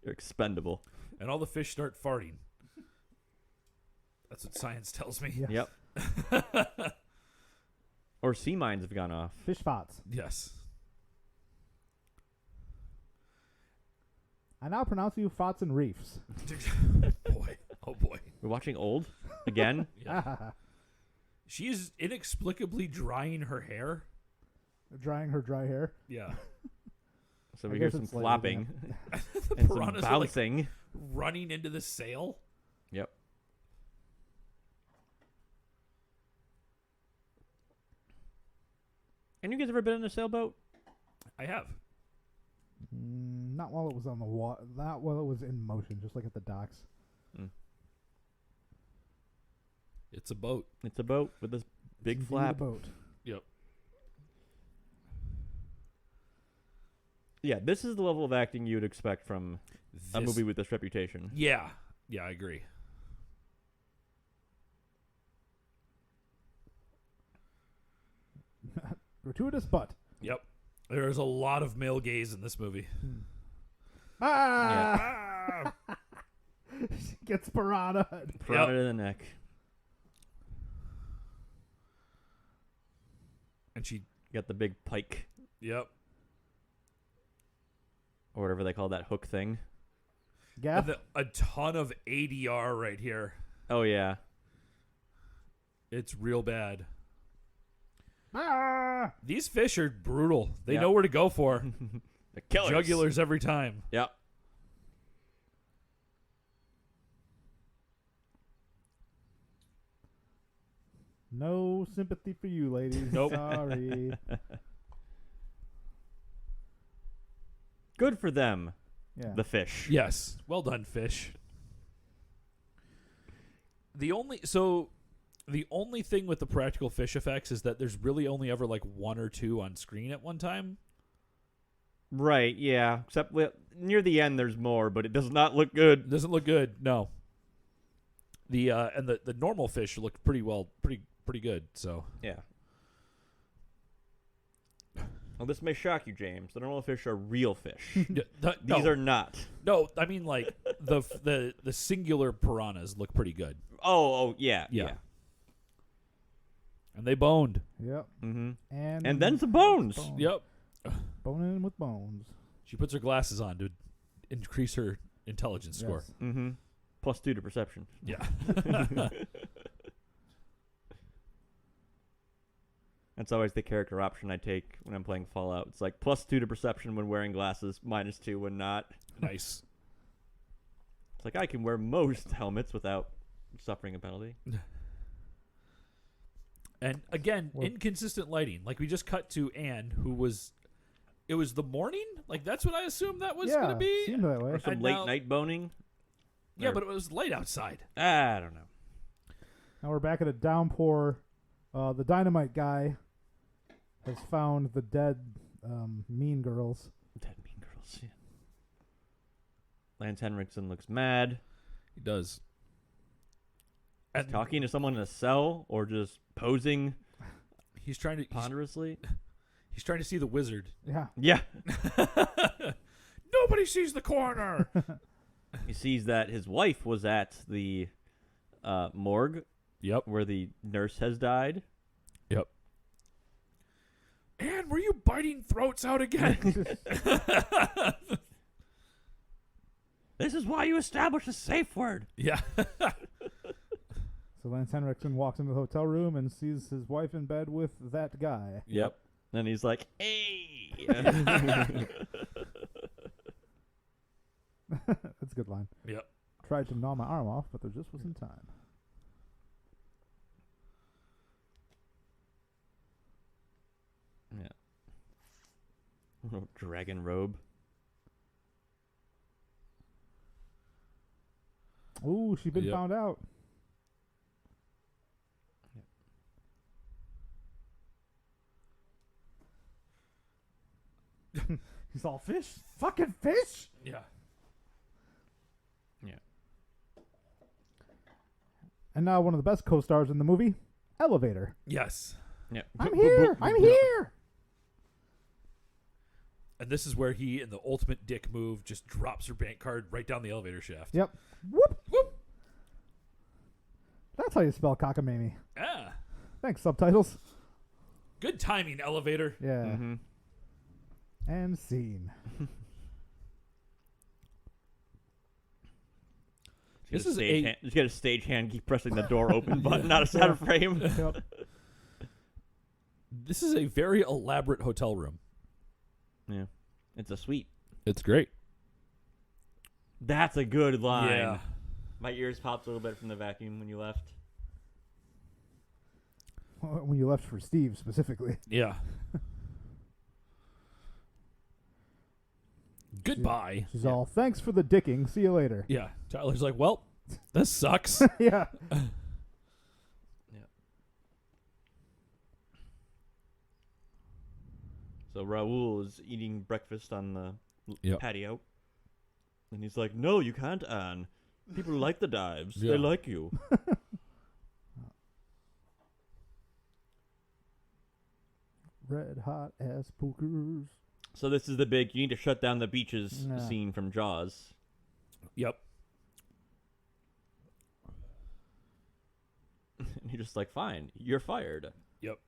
You're expendable. And all the fish start farting. That's what science tells me. Yes. Yep. Or sea mines have gone off. Fish spots. Yes. I now pronounce you Fots and Reefs. Boy. Oh, boy. We're watching Old again. Yeah. She's inexplicably drying her hair. Drying her dry hair. Yeah. So I we hear guess some it's slightly flopping The and some piranhas are, bouncing. running into the sail. Yep. And you guys ever been in a sailboat? I have. Not while it was on the water. Not while it was in motion, just like at the docks. It's a boat. It's a boat with this big View flap. The boat. Yep. Yeah, this is the level of acting you would expect from a This- movie with this reputation. Yeah. Yeah, I agree. Gratuitous butt. Yep. There's a lot of male gaze in this movie. Ah! Ah! She gets piranha. Piranha to the neck. And she, Got the big pike, yep. or whatever they call that hook thing. Gaff. And a ton of ADR right here. Oh, yeah. It's real bad. Ah! These fish are brutal. They Yep. know where to go for. The killers. Jugulars every time. Yep. No sympathy for you, ladies. Nope. Sorry. Good for them, Yeah. the fish. Yes. Well done, fish. The only thing with the practical fish effects is that there's really only ever like one or two on screen at one time. Right, yeah. Except near the end there's more, but it does not look good. It doesn't look good. No. The and the normal fish look pretty good. So Yeah. Well, this may shock you, James. The normal fish are real fish. These are not. no. I mean, like the singular piranhas look pretty good. Oh, yeah. And they boned. Yep. Mm-hmm. And then some bones. Yep. Boning with bones. She puts her glasses on to increase her intelligence score. Yes. Mm-hmm. +2 to perception. Yeah. That's always the character option I take when I'm playing Fallout. It's like +2 to perception when wearing glasses, -2 when not. Nice. It's like I can wear most helmets without suffering a penalty. And again, Well- inconsistent lighting. Like we just cut to Anne, who was. It was the morning. Like that's what I assumed that was yeah, gonna be. seemed that way. Or some And late now- night boning. Yeah, Or- but it was light outside. I don't know. Now we're back at a downpour. The dynamite guy has found the dead mean girls. Dead Mean Girls. Yeah. Lance Henriksen looks mad. He does. He's talking to someone in a cell or just posing He's trying to. ponderously. He's trying to see the wizard. Yeah. Yeah. Nobody sees the coroner. He sees that his wife was at the morgue Yep. where the nurse has died. Yep. Anne, were you biting throats out again? This is why you establish a safe word. Yeah. So Lance Henriksen walks into the hotel room and sees his wife in bed with that guy. Yep. Then he's like, hey. That's a good line. Yep. Tried to gnaw my arm off, but there just wasn't time. Yeah. Little dragon robe. Ooh, she's been Yep. found out. He's all fish? Fucking fish? Yeah. Yeah. And now one of the best co-stars in the movie, Elevator. Yes. Yeah. I'm here! I'm here! And this is where he, in the ultimate dick move, just drops her bank card right down the elevator shaft. Yep. Whoop! Whoop. That's how you spell cockamamie. Ah. Thanks, subtitles. Good timing, elevator. Yeah. Mm-hmm. And scene. This is Just get a stagehand, keep pressing the door open button out of frame. Yep. This is a very elaborate hotel room. Yeah. It's a suite. It's great. That's a good line. Yeah. My ears popped a little bit from the vacuum when you left. When you left for Steve, specifically. Yeah. Goodbye. She's all, thanks for the dicking. See you later. Yeah. Tyler's like, well, this sucks. Yeah. So Raul is eating breakfast on the Yep. patio. And he's like, no, you can't, Anne. People like the dives. Yeah. They like you. Red hot ass pookers. So this is the big, you need to shut down the beaches Yeah. scene from Jaws. Yep. And you're just like, fine, you're fired. Yep.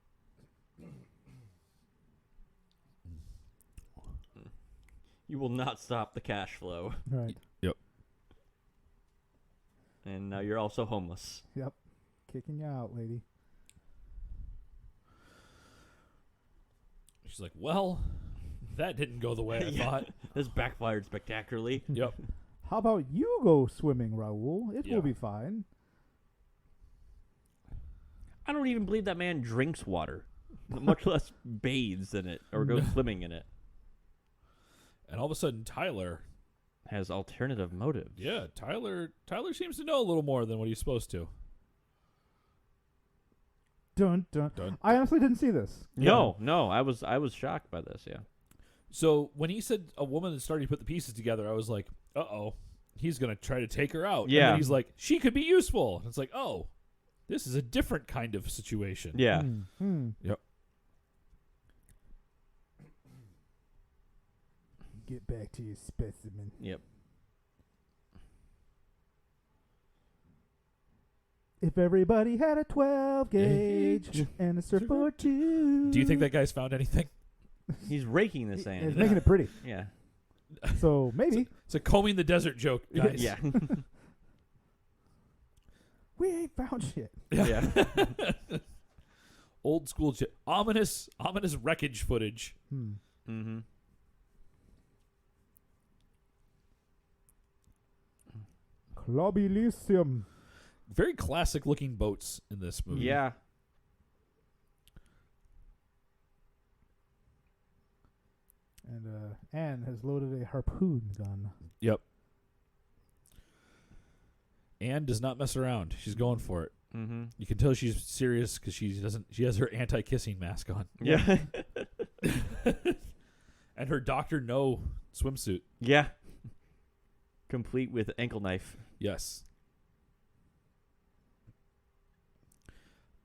You will not stop the cash flow. Right. And now you're also homeless. Yep. Kicking you out, lady. She's like, well, that didn't go the way I Yeah. thought. This backfired spectacularly. Yep. How about you go swimming, Raul? It Yeah. will be fine. I don't even believe that man drinks water, much less bathes in it or goes swimming in it. And all of a sudden, Tyler, Has alternative motives. yeah, Tyler seems to know a little more than what he's supposed to. Dun, dun. Dun. I honestly didn't see this. No, I was shocked by this, yeah. So when he said a woman is starting to put the pieces together, I was like, uh-oh, he's going to try to take her out. Yeah. And then he's like, she could be useful. And it's like, oh, this is a different kind of situation. Yeah. Yep. Get back to your specimen. Yep. If everybody had a 12 gauge and a surfboard too. Do you think that guy's found anything? He's raking the sand. He's making it pretty. Yeah. So maybe. It's a combing the desert joke, guys. Yeah. We ain't found shit. Yeah. Old school ominous wreckage footage. Mm-hmm. Clubilisium. Very classic looking boats in this movie. Yeah. And Anne has loaded a harpoon gun. Yep. Anne does not mess around. She's going for it. Mm-hmm. You can tell she's serious because she has her anti-kissing mask on. Yeah. And her Dr. No swimsuit. Yeah. Complete with ankle knife. Yes.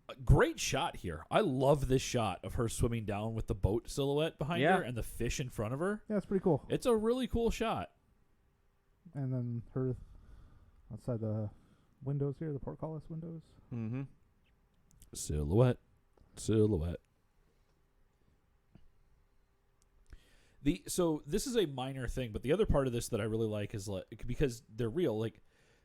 A great shot here. I love this shot of her swimming down with the boat silhouette behind Yeah. her and the fish in front of her. Yeah, it's pretty cool. It's a really cool shot. And then her outside the windows here, the portcullis windows. Mm-hmm. Silhouette. So this is a minor thing, but the other part of this that I really like is like because they're real, like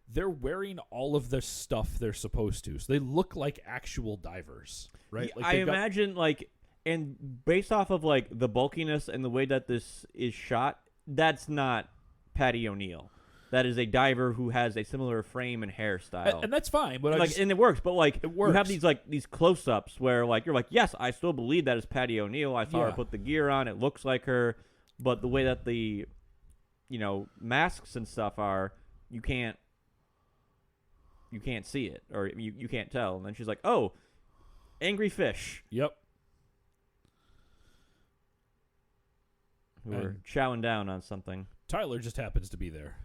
they're wearing all of the stuff they're supposed to, so they look like actual divers, right? Like I imagine like, and based off of like the bulkiness and the way that this is shot, that's not Patty O'Neill. That is a diver who has a similar frame and hairstyle, and that's fine. But and it works. But like, it works. You have these close-ups where like you're like, yes, I still believe that is Patty O'Neill. I saw her put the gear on; it looks like her. But the way that the, masks and stuff are, you can't see it, or you can't tell. And then she's like, oh, angry fish. Yep. Who are chowing down on something. Tyler just happens to be there.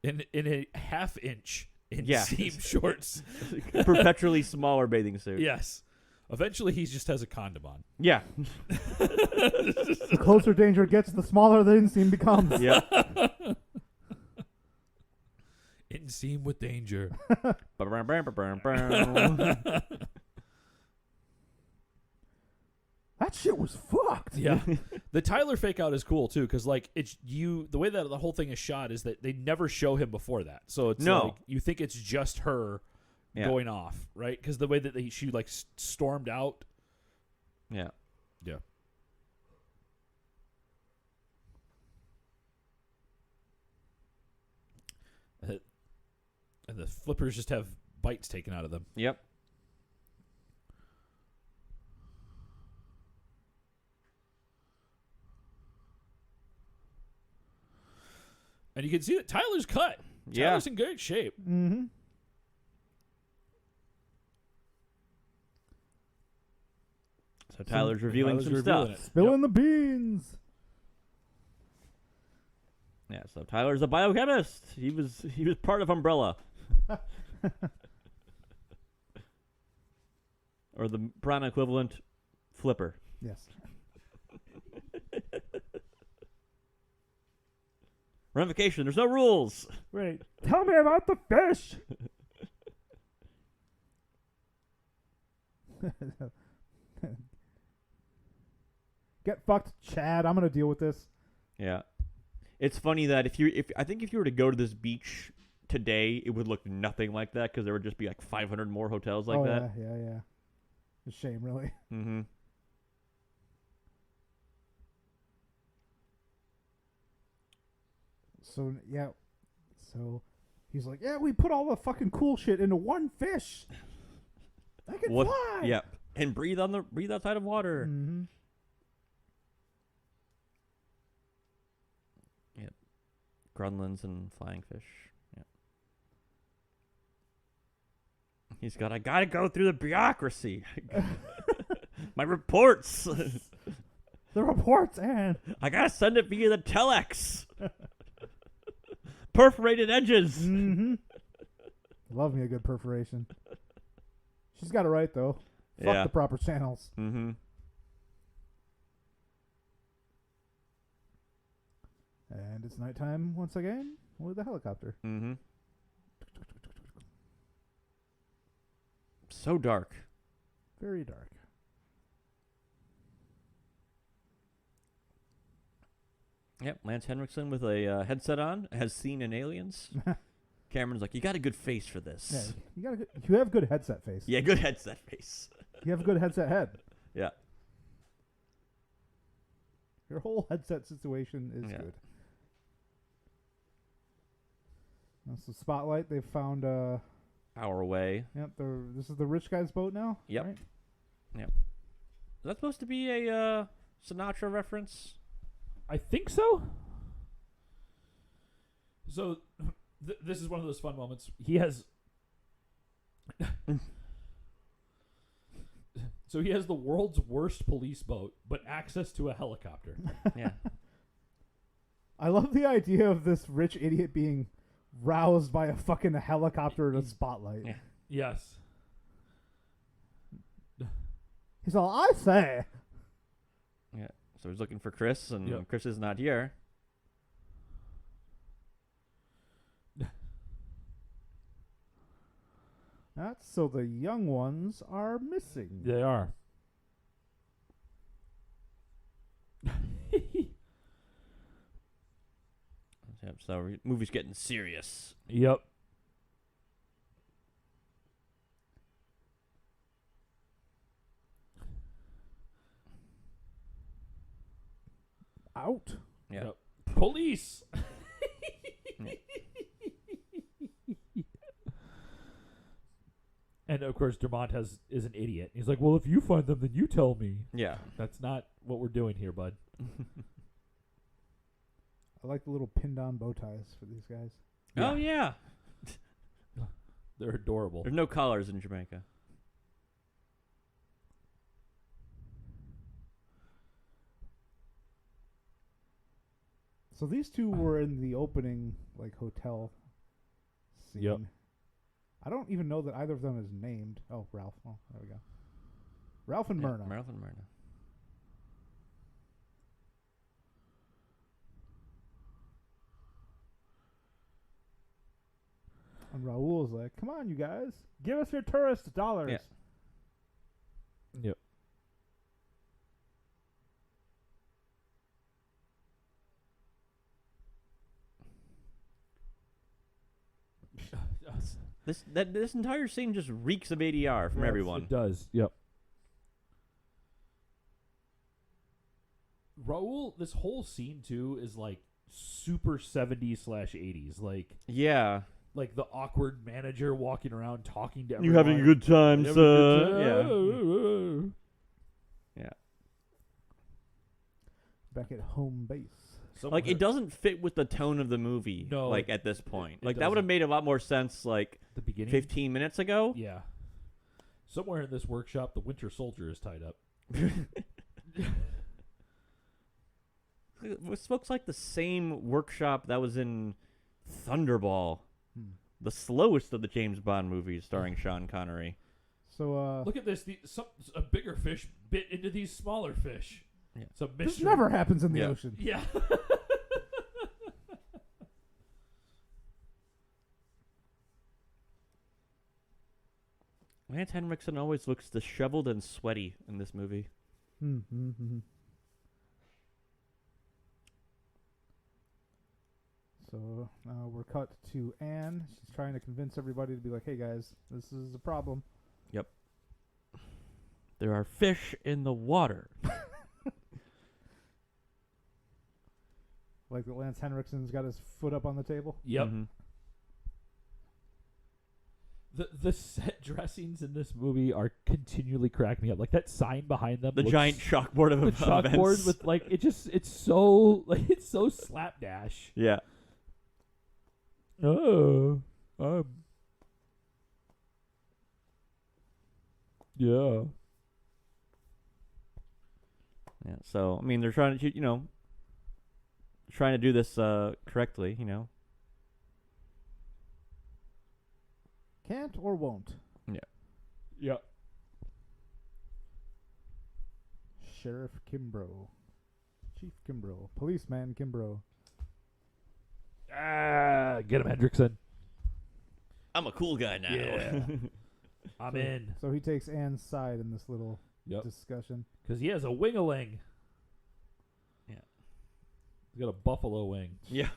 In a half-inch inseam shorts. Perpetually smaller bathing suit. Yes. Eventually, he just has a condom on. Yeah. The closer danger gets, the smaller the inseam becomes. Yeah. Inseam with danger. That shit was fucked. Yeah. The Tyler fake out is cool too, because like the way that the whole thing is shot is that they never show him before that, so it's like you think it's just her going off, right? Because the way that she like stormed out. Yeah. Yeah. And the flippers just have bites taken out of them. Yep. And you can see that Tyler's cut. Tyler's in good shape. Mm-hmm. So Tyler's revealing some stuff. Spilling the beans. Yeah, so Tyler's a biochemist. He was part of Umbrella. Or the Piranha equivalent, Flipper. Yes. Ramification, there's no rules. Right. Tell me about the fish. Get fucked, Chad. I'm gonna deal with this. Yeah. It's funny that if you were to go to this beach today, it would look nothing like that because there would just be like 500 more hotels like that. Yeah. A shame, really. Mm-hmm. So he's like, yeah, we put all the fucking cool shit into one fish. I can fly. Yep. And breathe outside of water. Mm-hmm. Yep. Grunlands and flying fish. Yep. I gotta go through the bureaucracy. My reports. The reports, and I gotta send it via the telex. Perforated edges. Mm-hmm. Love me a good perforation. She's got it right, though. Fuck the proper channels. Mm-hmm. And it's nighttime once again with the helicopter. Mm-hmm. So dark. Very dark. Yep, Lance Henriksen with a headset on has seen in Aliens. Cameron's like, you got a good face for this. Yeah, you have good headset face. Yeah, good headset face. You have a good headset head. Yeah. Your whole headset situation is good. That's the spotlight. They've found Hour away. Yep, this is the rich guy's boat now? Yep. Right? Yep. Is that supposed to be a Sinatra reference? I think so. So, this is one of those fun moments. He has... So he has the world's worst police boat, but access to a helicopter. Yeah. I love the idea of this rich idiot being roused by a fucking helicopter in a spotlight. Yeah. Yes. He's all, I say. Yeah. So he's looking for Chris, and Chris is not here. That's so the young ones are missing. They are. Yep, so movie's getting serious. Yep. Out. Yeah. Yep. Police. Yeah. And of course, Dermont is an idiot. He's like, "Well, if you find them, then you tell me." Yeah. That's not what we're doing here, bud. I like the little pinned-on bow ties for these guys. Oh, yeah. They're adorable. There's no collars in Jamaica. So these two were in the opening, hotel scene. Yep. I don't even know that either of them is named. Oh, Ralph. Oh, there we go. Ralph and Myrna. Ralph and Myrna. And Raoul's like, "Come on, you guys. Give us your tourist dollars." Yeah. Yep. This entire scene just reeks of ADR from Yes, everyone. It does. Yep. Raoul, this whole scene too is like super 70s/80s, Yeah. like the awkward manager walking around talking to You everyone. having a good time, You having a good son? time? Yeah. Back at home base. Somewhere- Like, it doesn't fit with the tone of the movie. No, Like, at this point. it Like, that would have doesn't. made a lot more sense, like, the beginning. 15 minutes ago. Yeah. Somewhere in this workshop, the Winter Soldier is tied up. This looks like the same workshop that was in Thunderball. The slowest of the James Bond movies starring Sean Connery. So, Look at this. A bigger fish bit into these smaller fish. Yeah. It's a this mystery. never happens in the Yeah. ocean. Yeah. Lance Henriksen always looks disheveled and sweaty in this movie. So now we're cut to Anne. She's trying to convince everybody to be like, "Hey guys, this is a problem." There are fish in the water. Like that Lance Henriksen's got his foot up on the table. Yep. Mhm. The set dressings in this movie are continually cracking me up. Like that sign behind them. The looks- giant chalkboard of the chalkboard events. with it's so slapdash. Yeah. Oh, yeah. Yeah. So, I mean, they're trying to, trying to do this correctly, Can't or won't. Yep. Sheriff Kimbrough. Chief Kimbrough. Policeman Kimbrough. Get him, Hendrickson. I'm a cool guy now. Yeah. I'm in. So he takes Anne's side in this little Yep. discussion. Because he has a wing-a-ling. Yeah. He's got a buffalo wing. Yeah.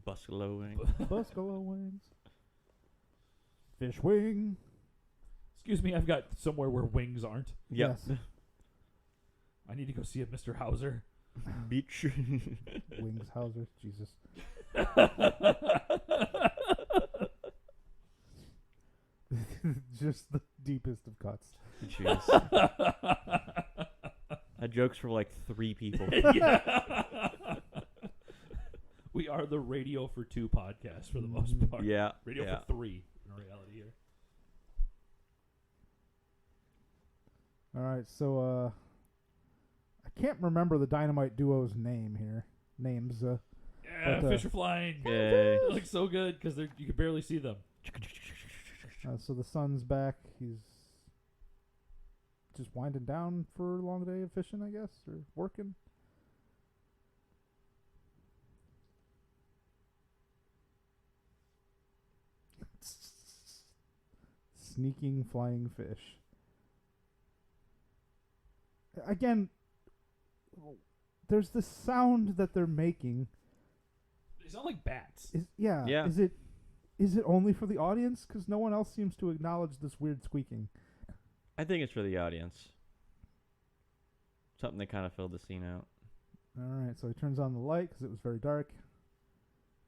Buffalo wing. Buffalo wings. Fish wing. Excuse me, I've got somewhere where wings aren't. Yep. Yes. I need to go see a Mr. Hauser. Beach. Wings Hauser. Jesus. Just the deepest of cuts. Jeez. That joke's for like 3 people. Yeah. We are the Radio for 2 podcast for the most part. Yeah. Radio yeah. for 3 in reality here. All right, so I can't remember the Dynamite duo's names. Yeah, But, fish are flying. Yay. They look so good because you can barely see them. So the sun's back. He's just winding down for a long day of fishing, I guess, or working. Sneaking flying fish. Again, there's this sound that they're making. They sound like bats. Yeah. Is it only for the audience? Because no one else seems to acknowledge this weird squeaking. I think it's for the audience. Something that kind of filled the scene out. All right, so he turns on the light because it was very dark.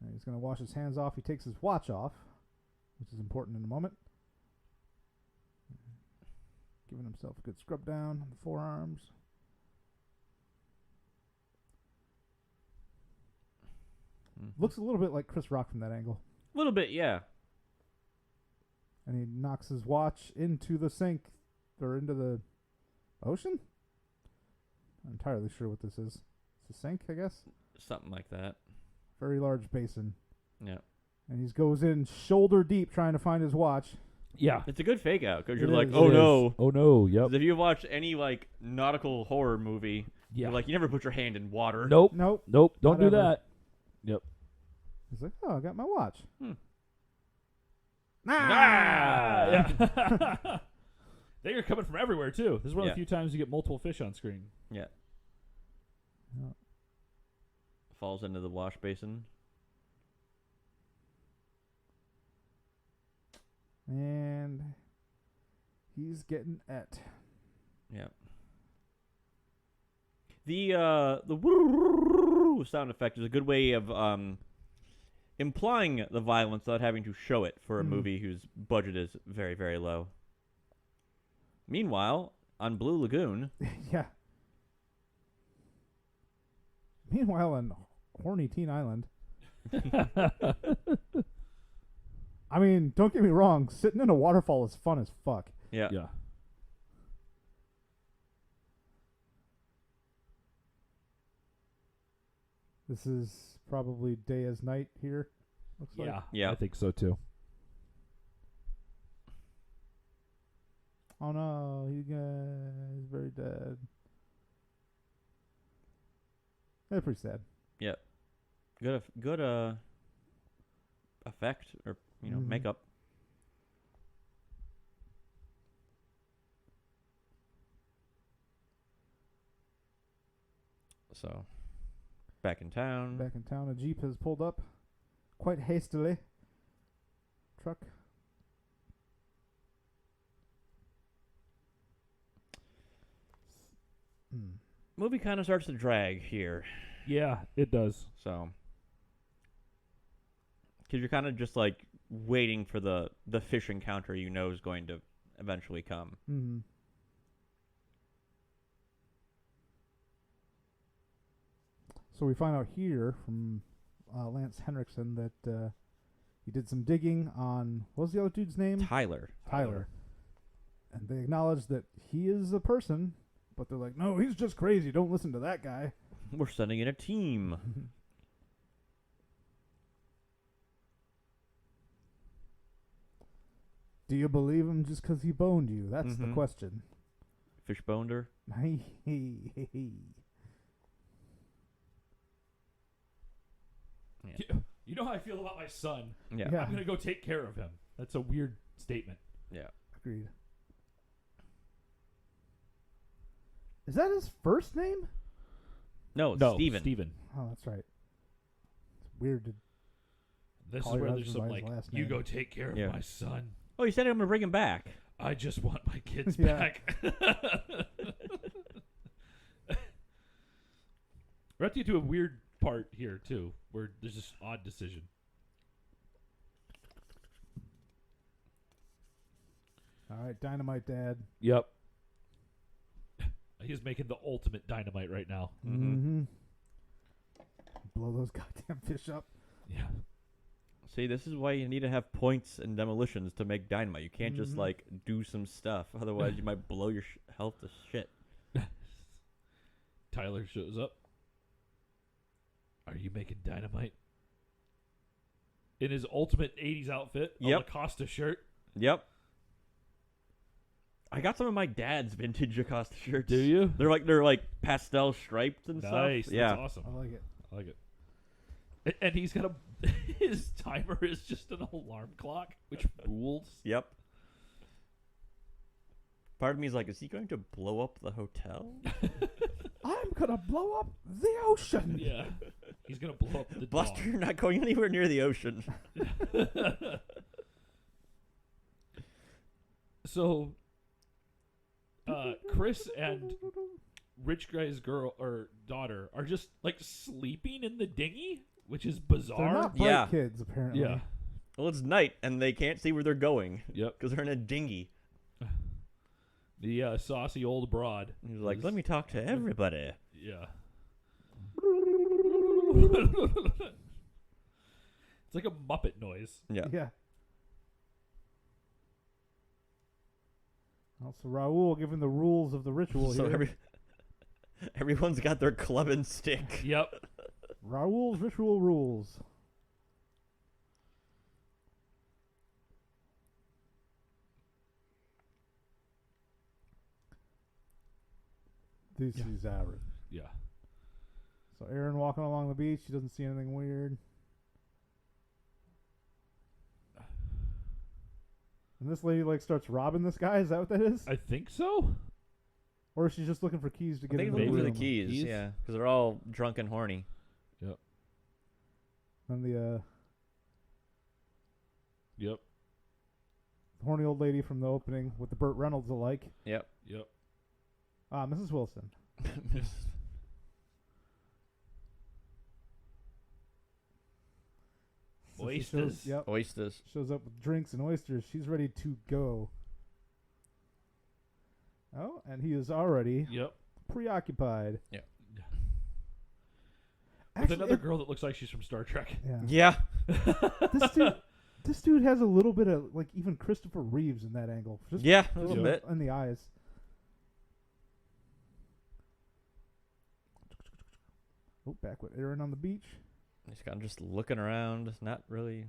And he's going to wash his hands off. He takes his watch off, which is important in a moment. Giving himself a good scrub down on the forearms. Looks a little bit like Chris Rock from that angle. A little bit, yeah. And he knocks his watch into the sink, or into the ocean? I'm entirely sure what this is. It's a sink, I guess? Something like that. Very large basin. Yeah. And he goes in shoulder deep trying to find his watch. Yeah. It's a good fake out because you're It like, is. oh It no. is. Oh no, yep. 'Cause if you watch any like nautical horror movie, Yeah. you're like, you never put your hand in water. Nope. Nope. Nope. Don't Not do ever. that. Yep. He's like, oh, I got my watch. Ah! Yeah. They are coming from everywhere too. This is one of Yeah. the few times you get multiple fish on screen. Yeah. Yeah. Falls into the wash basin. And he's getting at. Yeah. The woo sound effect is a good way of implying the violence without having to show it for a movie whose budget is very, very low. Meanwhile, on Blue Lagoon, Yeah. Meanwhile, on Horny Teen Island. I mean, don't get me wrong. Sitting in a waterfall is fun as fuck. yeah. Yeah. This is probably day as night here. Looks like. Yeah. Yeah. I think so too. Oh no, he's very dead. That's pretty sad. Yeah. Good effect or Mhm. makeup. So, back in town. Back in town, a Jeep has pulled up quite hastily. Truck. Movie kind of starts to drag here. Yeah, it does. So, because you're kind of just like waiting for the fish encounter you know is going to eventually come. Mm-hmm. So we find out here from Lance Henriksen that he did some digging on, what was the other dude's name? Tyler. Tyler. And they acknowledge that he is a person, but they're like, no, he's just crazy. Don't listen to that guy. We're sending in a team. Do you believe him just because he boned you? That's the Mhm. question. Fish boned her. You know how I feel about my son. Yeah. Yeah. I'm gonna go take care of him. That's a weird statement. Yeah. Agreed. Is that his first name? No, it's No, Steven. Steven. Oh, that's right. It's weird to This Call is your where there's husband some by his like, last you name. go take care of Yeah. my son. Oh, you said I'm gonna bring him back. I just want my kids Yeah. back. We're at to get to a weird part here too, where there's this odd decision. All right, Dynamite Dad. Yep. He's making the ultimate dynamite right now. Mm-hmm. Blow those goddamn fish up. Yeah. See, this is why you need to have points and demolitions to make dynamite. You can't just Mhm. like do some stuff, otherwise you might blow your health to shit. Tyler shows up. Are you making dynamite? In his ultimate 80s outfit, a Yep. Lacoste shirt. Yep. I got some of my dad's vintage Acosta shirts. Do you? They're like pastel striped and Nice. stuff. Yeah. That's awesome. I like it. I like it. And he's got his timer is just an alarm clock, which rules. Yep. Part of me is like, is he going to blow up the hotel? I'm gonna gonna blow up the ocean. Yeah. He's going to blow up the Buster, dog. you're not going anywhere near the ocean. So, Chris and rich guy's girl or daughter are just like sleeping in the dinghy, which is bizarre. They're not bright Yeah. kids, apparently. Yeah. Well, it's night, and they can't see where they're going Yep. because they're in a dinghy. The saucy old broad. He's like, is- let me talk to everybody. Yeah. It's like a Muppet noise. Yeah. Yeah. Also, Raul giving the rules of the ritual So here. everyone's got their club and stick. Yep. Raul's ritual rules. This Yeah. is Aaron. Yeah. So Aaron walking along the beach. She doesn't see anything weird. And this lady like starts robbing this guy. Is that what that is? I think so. Or is she just looking for keys to I get think in they're the looking for room? the keys, Keys? yeah, because they're all drunk and horny. And the Yep. horny old lady from the opening with the Burt Reynolds alike. Yep. Mrs. Wilson. So she Oysters. Shows, yep. Oysters. Shows up with drinks and oysters. She's ready to go. Oh, and he is already Yep. preoccupied. Yeah. With Actually, another girl that looks like she's from Star Trek. Yeah. Yeah. This dude has a little bit of like even Christopher Reeves in that angle. Just Yeah, a just little in bit. in the eyes. Oh, back with Aaron on the beach. He's kind of just looking around, not really.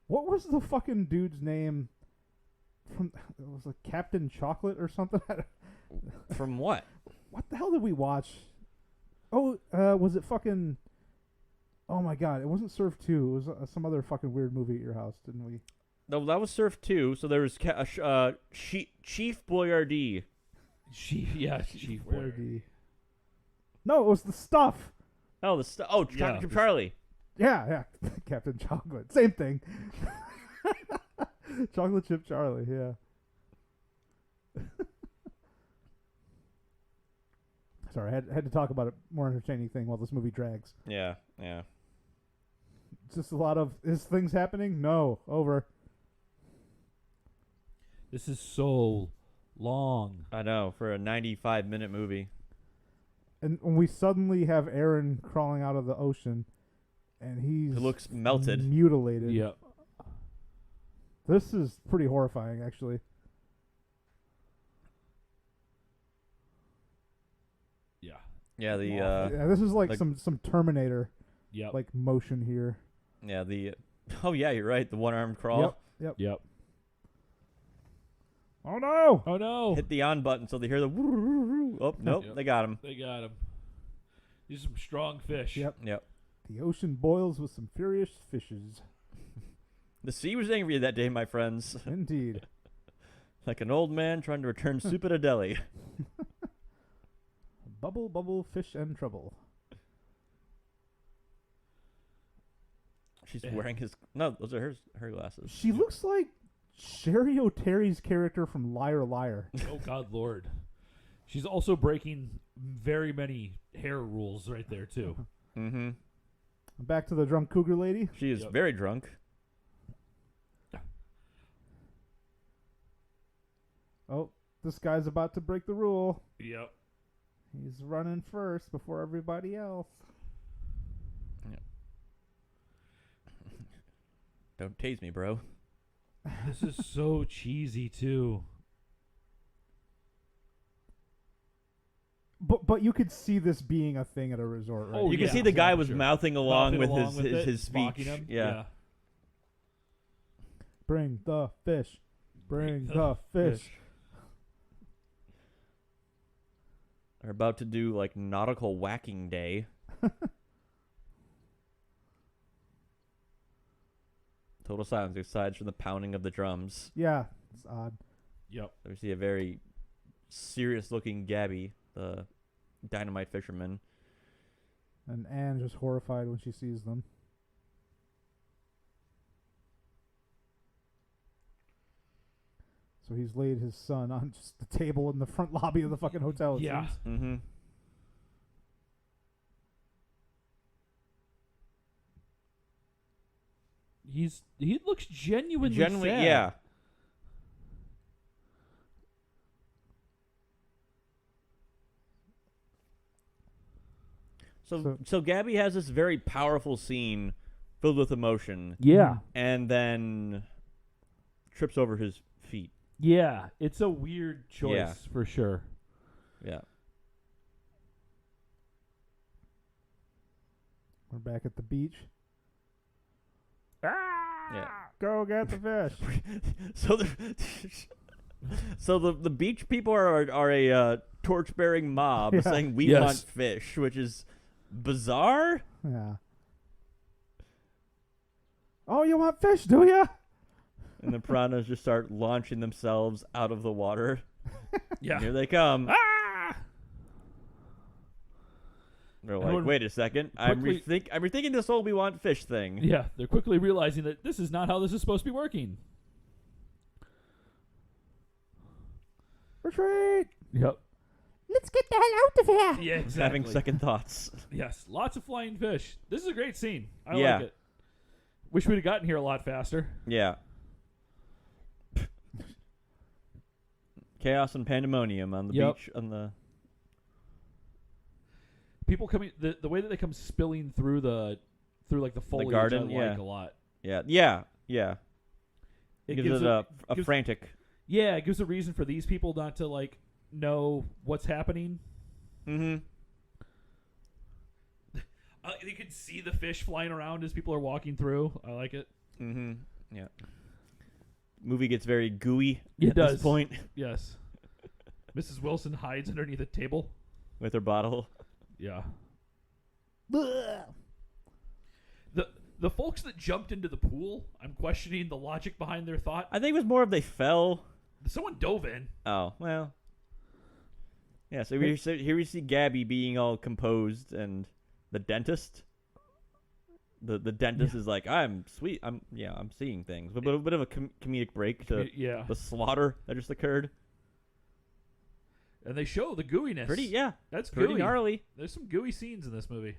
What was the fucking dude's name? From it was like Captain Chocolate or something. From what? What the hell did we watch? Oh, was it fucking? Oh my god, it wasn't Surf 2. It was some other fucking weird movie at your house, didn't we? No, that was Surf 2, so there was Chief Boyardee. Chief Boy. Boyardee. No, it was the stuff. Oh, Chocolate Yeah. Chip Charlie. Yeah. Captain Chocolate. Same thing. Chocolate Chip Charlie, yeah. Sorry, I had to talk about a more entertaining thing while this movie drags. Yeah. It's just a lot of, is things happening? No. Over. This is so long. I know, for a 95-minute movie. And when we suddenly have Aaron crawling out of the ocean, and he's It looks melted. mutilated. Yep. This is pretty horrifying, actually. Yeah. Yeah, Yeah, this is like like- some Terminator Yep. like motion here. Oh yeah, you're right, the one-armed crawl. Yep. Oh no! Oh no. Hit the on button so they hear the woo. Oh, nope, Yep. they got him. They got him. These are some strong fish. Yep. Yep. The ocean boils with some furious fishes. The sea was angry that day, my friends. Indeed. Like an old man trying to return soup at a deli. Bubble, bubble, fish and trouble. She's Yeah. wearing his... No, those are her glasses. She looks like Sherry O'Terry's character from Liar Liar. Oh God, Lord. She's also breaking very many hair rules right there too. Mm-hmm. Back to the drunk cougar lady. She is Yep. very drunk. Oh, this guy's about to break the rule. Yep. He's running first before everybody else. Don't tase me, bro. This is so cheesy too. But you could see this being a thing at a resort, right? Oh, You can yeah, see the guy yeah, was sure. mouthing along Mouthing with along with it, his speech. mocking him. Yeah. Bring the fish. Bring the fish. They're about to do like nautical whacking day. Total silence aside from the pounding of the drums. Yeah, it's odd. Yep. We see a very serious looking Gabby, the dynamite fishermen. And Anne's just horrified when she sees them. So he's laid his son on just the table in the front lobby of the fucking hotel. It Yeah. seems. Mm-hmm. He looks genuinely sad. Yeah. So Gabby has this very powerful scene filled with emotion, Yeah. and then trips over his feet. Yeah. It's a weird choice Yeah. for sure. Yeah. We're back at the beach. Yeah. Go get the fish. So the beach people are a torch-bearing mob Yeah. saying we Yes. want fish, which is bizarre. Yeah. Oh, you want fish, do you? And the piranhas just start launching themselves out of the water. Yeah. Here they come. Ah! They're And like, when wait a second. I'm quickly- rethinking this whole we want fish thing. Yeah. They're quickly realizing that this is not how this is supposed to be working. Retreat. Yep. Let's get the hell out of here. Yeah, exactly. Having second thoughts. Yes. Lots of flying fish. This is a great scene. I Yeah. like it. Wish we'd have gotten here a lot faster. Yeah. Chaos and pandemonium on the Yep. beach on the People coming the way that they come spilling through like the foliage garden, I yeah. like a lot. yeah. It gives it a gives- frantic. Yeah, it gives a reason for these people not to like know what's happening. Mm-hmm. You can see the fish flying around as people are walking through. I like it. Mm-hmm. Yeah. Movie gets very gooey It at does. this point Yes. Mrs. Wilson hides underneath a table. with her bottle. Yeah. Ugh. The folks that jumped into the pool, I'm questioning the logic behind their thought. I think it was more of they fell. Someone dove in. Oh, well. Yeah, so here we see Gabby being all composed and the dentist. The dentist is like, I'm sweet. I'm seeing things. A bit of a comedic break to Yeah. the slaughter that just occurred. And they show the gooiness. That's pretty gooey. gnarly. There's some gooey scenes in this movie.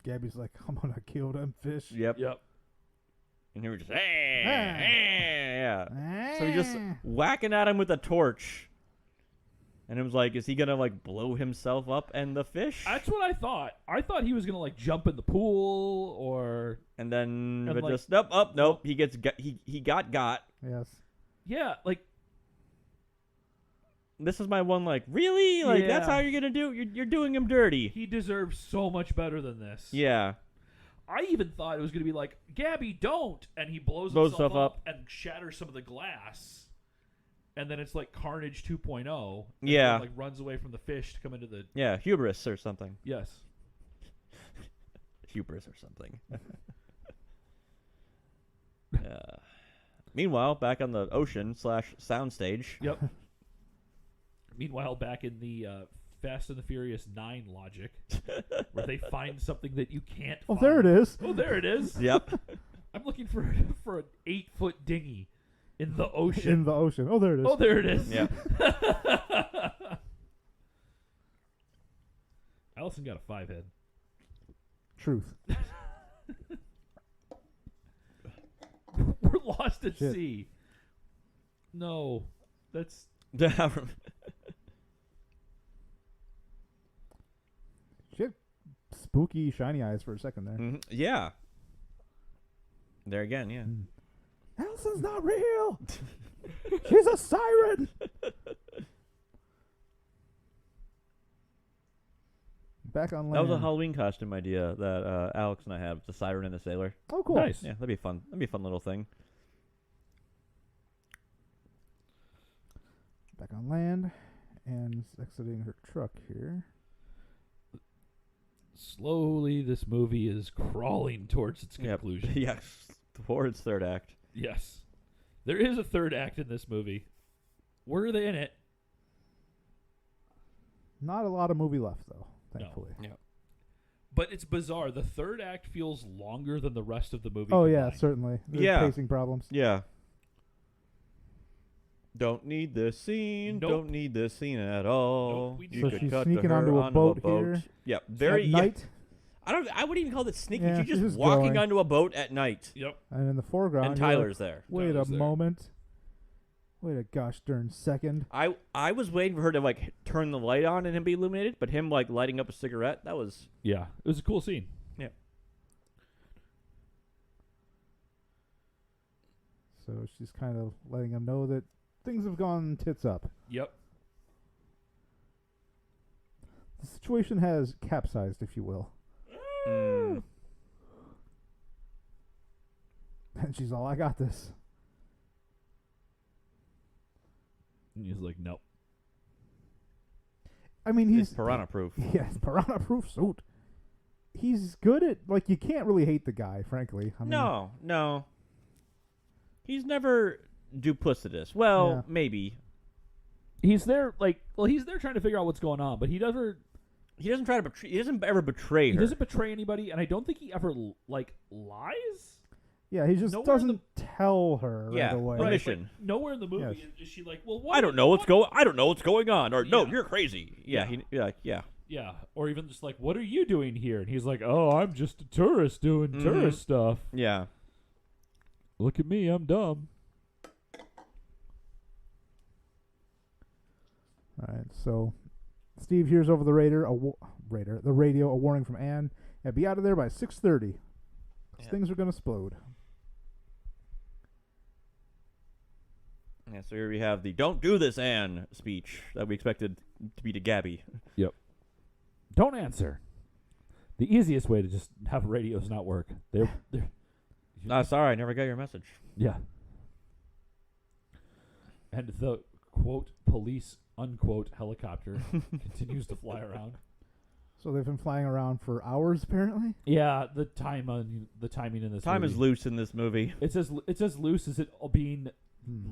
Gabby's like, I'm gonna kill them fish. Yep. And he was just, yeah. So he's just whacking at him with a torch. And it was like, is he gonna like blow himself up and the fish? That's what I thought. I thought he was gonna like jump in the pool or And then, And, but like- just nope. He got. Yes. yeah, like This is my one. Like, really? Like that's Yeah. how you're gonna do? You're doing him dirty. he deserves so much better than this. Yeah. I even thought it was gonna be like, Gabby, don't, and he blows Blows himself himself up and shatters some of the glass. And then it's like Carnage 2.0. and Yeah. then, like runs away from the fish to come into the Yeah. Hubris or something. yes. Hubris or something. Meanwhile, back on the ocean / soundstage. Yep. Meanwhile, back in the Fast and the Furious 9 logic, where they find something that you can't Oh, find. there it is. Oh, there it is. Yep. I'm looking for an 8-foot dinghy in the ocean. In the ocean. Oh, there it is. Oh, there it is. Yeah. Allison got a 5-head. Truth. We're lost at Shit. sea. No, that's She had spooky, shiny eyes for a second there. Mhm. Yeah. There again, yeah. Allison's not real. She's a siren. Back on land. That was a Halloween costume idea that Alex and I have. The siren and the sailor. Oh, cool. nice. Yeah, that'd be fun. That'd be a fun little thing. Back on land. And exiting her truck here. Slowly, this movie is crawling towards its Yep. conclusion. Yes. Towards third act. Yes. There is a third act in this movie. Were they in it? Not a lot of movie left, though, thankfully. Yeah. But it's bizarre. The third act feels longer than the rest of the movie. Oh, combined. yeah, certainly. There's Yeah. pacing problems. Yeah. Don't need this scene. Nope. Don't need this scene at all. Nope, we do you So could she's cut sneaking to her onto a boat here. Yeah, very. At Yeah, night, I wouldn't even call it sneaking. Yeah, She's she's just just walking going. onto a boat at night, Yep. and in the foreground, and you're like, Tyler's there. wait Tyler's a there. moment. Wait a gosh darn second. I was waiting for her to like turn the light on and him be illuminated, but him like lighting up a cigarette, that was Yeah. It was a cool scene. yeah. So she's kind of letting him know that things have gone tits up. Yep. The situation has capsized, if you will. Mm. And she's all, I got this. And he's like, nope. I mean, He's he's piranha proof. yes, piranha proof suit. He's good at, like, you can't really hate the guy, frankly. I mean, No. He's never duplicitous. Well, Yeah. maybe. He's there, he's there trying to figure out what's going on, but he doesn't He doesn't try to betray. He doesn't ever betray her. He doesn't betray anybody, and I don't think he ever lies. Yeah, he just Nowhere in doesn't tell her Yeah, right away. right. Mission. Like, nowhere in the movie Yes. is she like, well, what? I don't know what's going. I don't know what's going on. Or no, Yeah. you're crazy. Yeah. Yeah. Yeah, or even just like, what are you doing here? And he's like, oh, I'm just a tourist doing tourist stuff. Yeah. Look at me, I'm dumb. All right, so Steve hears over the radio a warning from Anne. Yeah, be out of there by 6:30. Yeah. Things are going to explode. Yeah. So here we have the "Don't do this, Anne" speech that we expected to be to Gabby. Don't answer. The easiest way to just have radios not work. They're Sorry, I never got your message. yeah. And the quote police unquote helicopter continues to fly around. So they've been flying around for hours, apparently. Yeah, the timing in this Time movie. is loose in this movie. It's as loose as it being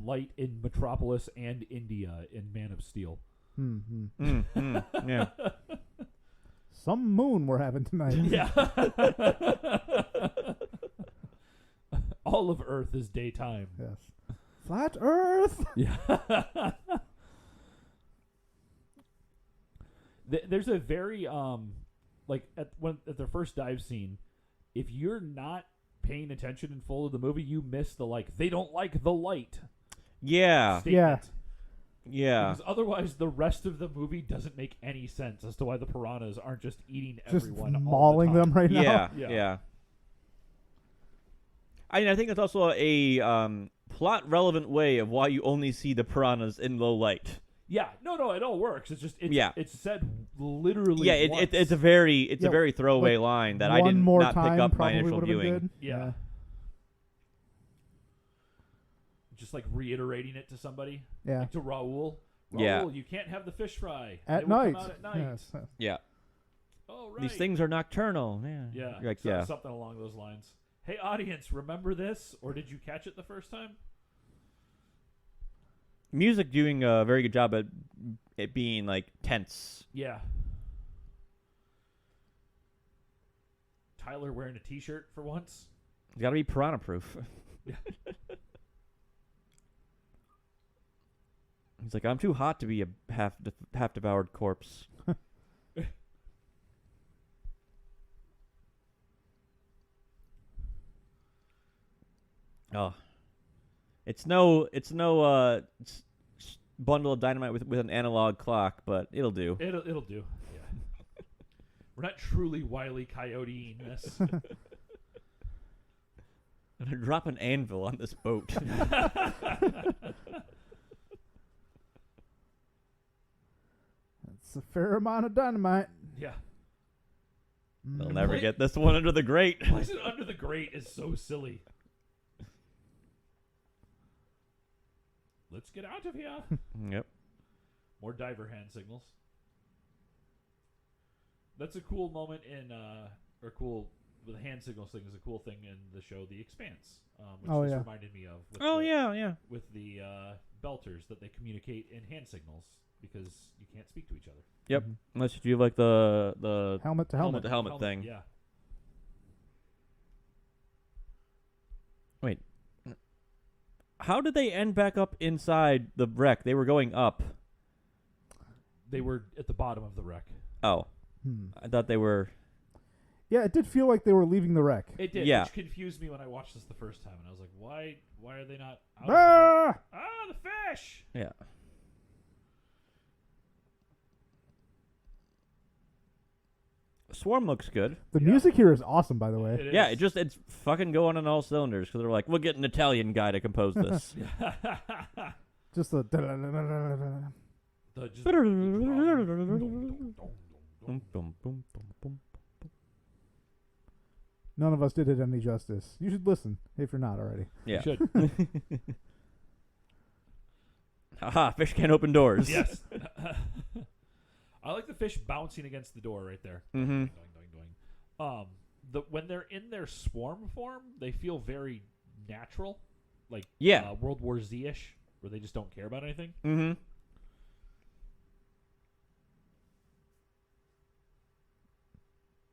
light in Metropolis and India in Man of Steel. Yeah. Some moon we're having tonight. Yeah. All of Earth is daytime. Yes. Flat Earth. Yeah. There's a very at the first dive scene, if you're not paying attention in full of the movie, you miss the they don't like the light. Yeah. Statement. Yeah. Because otherwise, the rest of the movie doesn't make any sense as to why the piranhas aren't just eating Just everyone, all mauling the them time. right now. Yeah. Yeah. Yeah. I think that's also a plot relevant way of why you only see the piranhas in low light. Yeah, no, it all works. It's just it's said literally. Yeah, once. it's a very throwaway like, line that I one did more not time pick up my probably initial would've been viewing. good. Yeah. Just like reiterating it to somebody. Yeah. Like to Raul. Yeah. Raul, you can't have the fish fry. At It will come night. out at night. Yes. Yeah. Oh, right. These things are nocturnal. Yeah. Yeah. You're like, So- yeah. Something along those lines. Hey, audience, remember this? Or did you catch it the first time? Music doing a very good job at it being like tense. Yeah. Tyler wearing a T-shirt for once. It's got to be piranha proof. Yeah. He's like, I'm too hot to be a half devoured corpse. Oh, it's no bundle of dynamite with an analog clock, but it'll do. It'll do. Yeah. We're not truly Wile E. Coyote-ing this. And I drop an anvil on this boat. It's a fair amount of dynamite. Yeah. They'll never get this one under the grate. Placing it under the grate is so silly. Let's get out of here. Yep. More diver hand signals. That's a cool moment the hand signals thing is a cool thing in the show The Expanse, which Oh, this yeah. reminded me of. With Oh, yeah. with the belters that they communicate in hand signals. because you can't speak to each other. Yep. Mhm. Unless you do like the Helmet to helmet. helmet thing. Yeah. Wait. How did they end back up inside the wreck? They were going up. They were at the bottom of the wreck. Oh. Hmm. I thought they were... Yeah, it did feel like they were leaving the wreck. It did, Yeah. which confused me when I watched this the first time, and I was like, why are they not out of Ah! the fish! Yeah. Swarm looks good. The Yeah. music here is awesome, by the way. It Yeah, is. it's fucking going on all cylinders because they're like, we'll get an Italian guy to compose this. Just the. The just- Boom, boom, boom, boom, boom. None of us did it any justice. You should listen if you're not already. Yeah. Should. Haha, fish can't open doors. Yes. I like the fish bouncing against the door right there. Mm-hmm. Doing, doing. When they're in their swarm form, they feel very natural, like Yeah. World War Z-ish, where they just don't care about anything. Mm-hmm.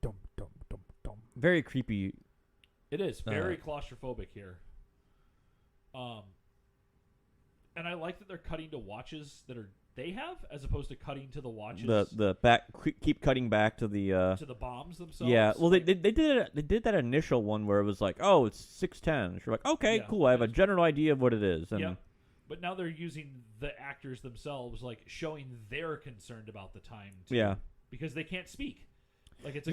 Dum dum dum dum. Very creepy. It is very claustrophobic here. And I like that they're cutting to watches that they have, as opposed to cutting to the watches The back keep cutting back to the to the bombs themselves. yeah. Well, they did that initial one where it was like, oh, it's 6:10. You're like, okay, Yeah. cool. I have a general idea of what it is. And Yeah. But now they're using the actors themselves, like showing they're concerned about the time too, yeah, because they can't speak. Like it's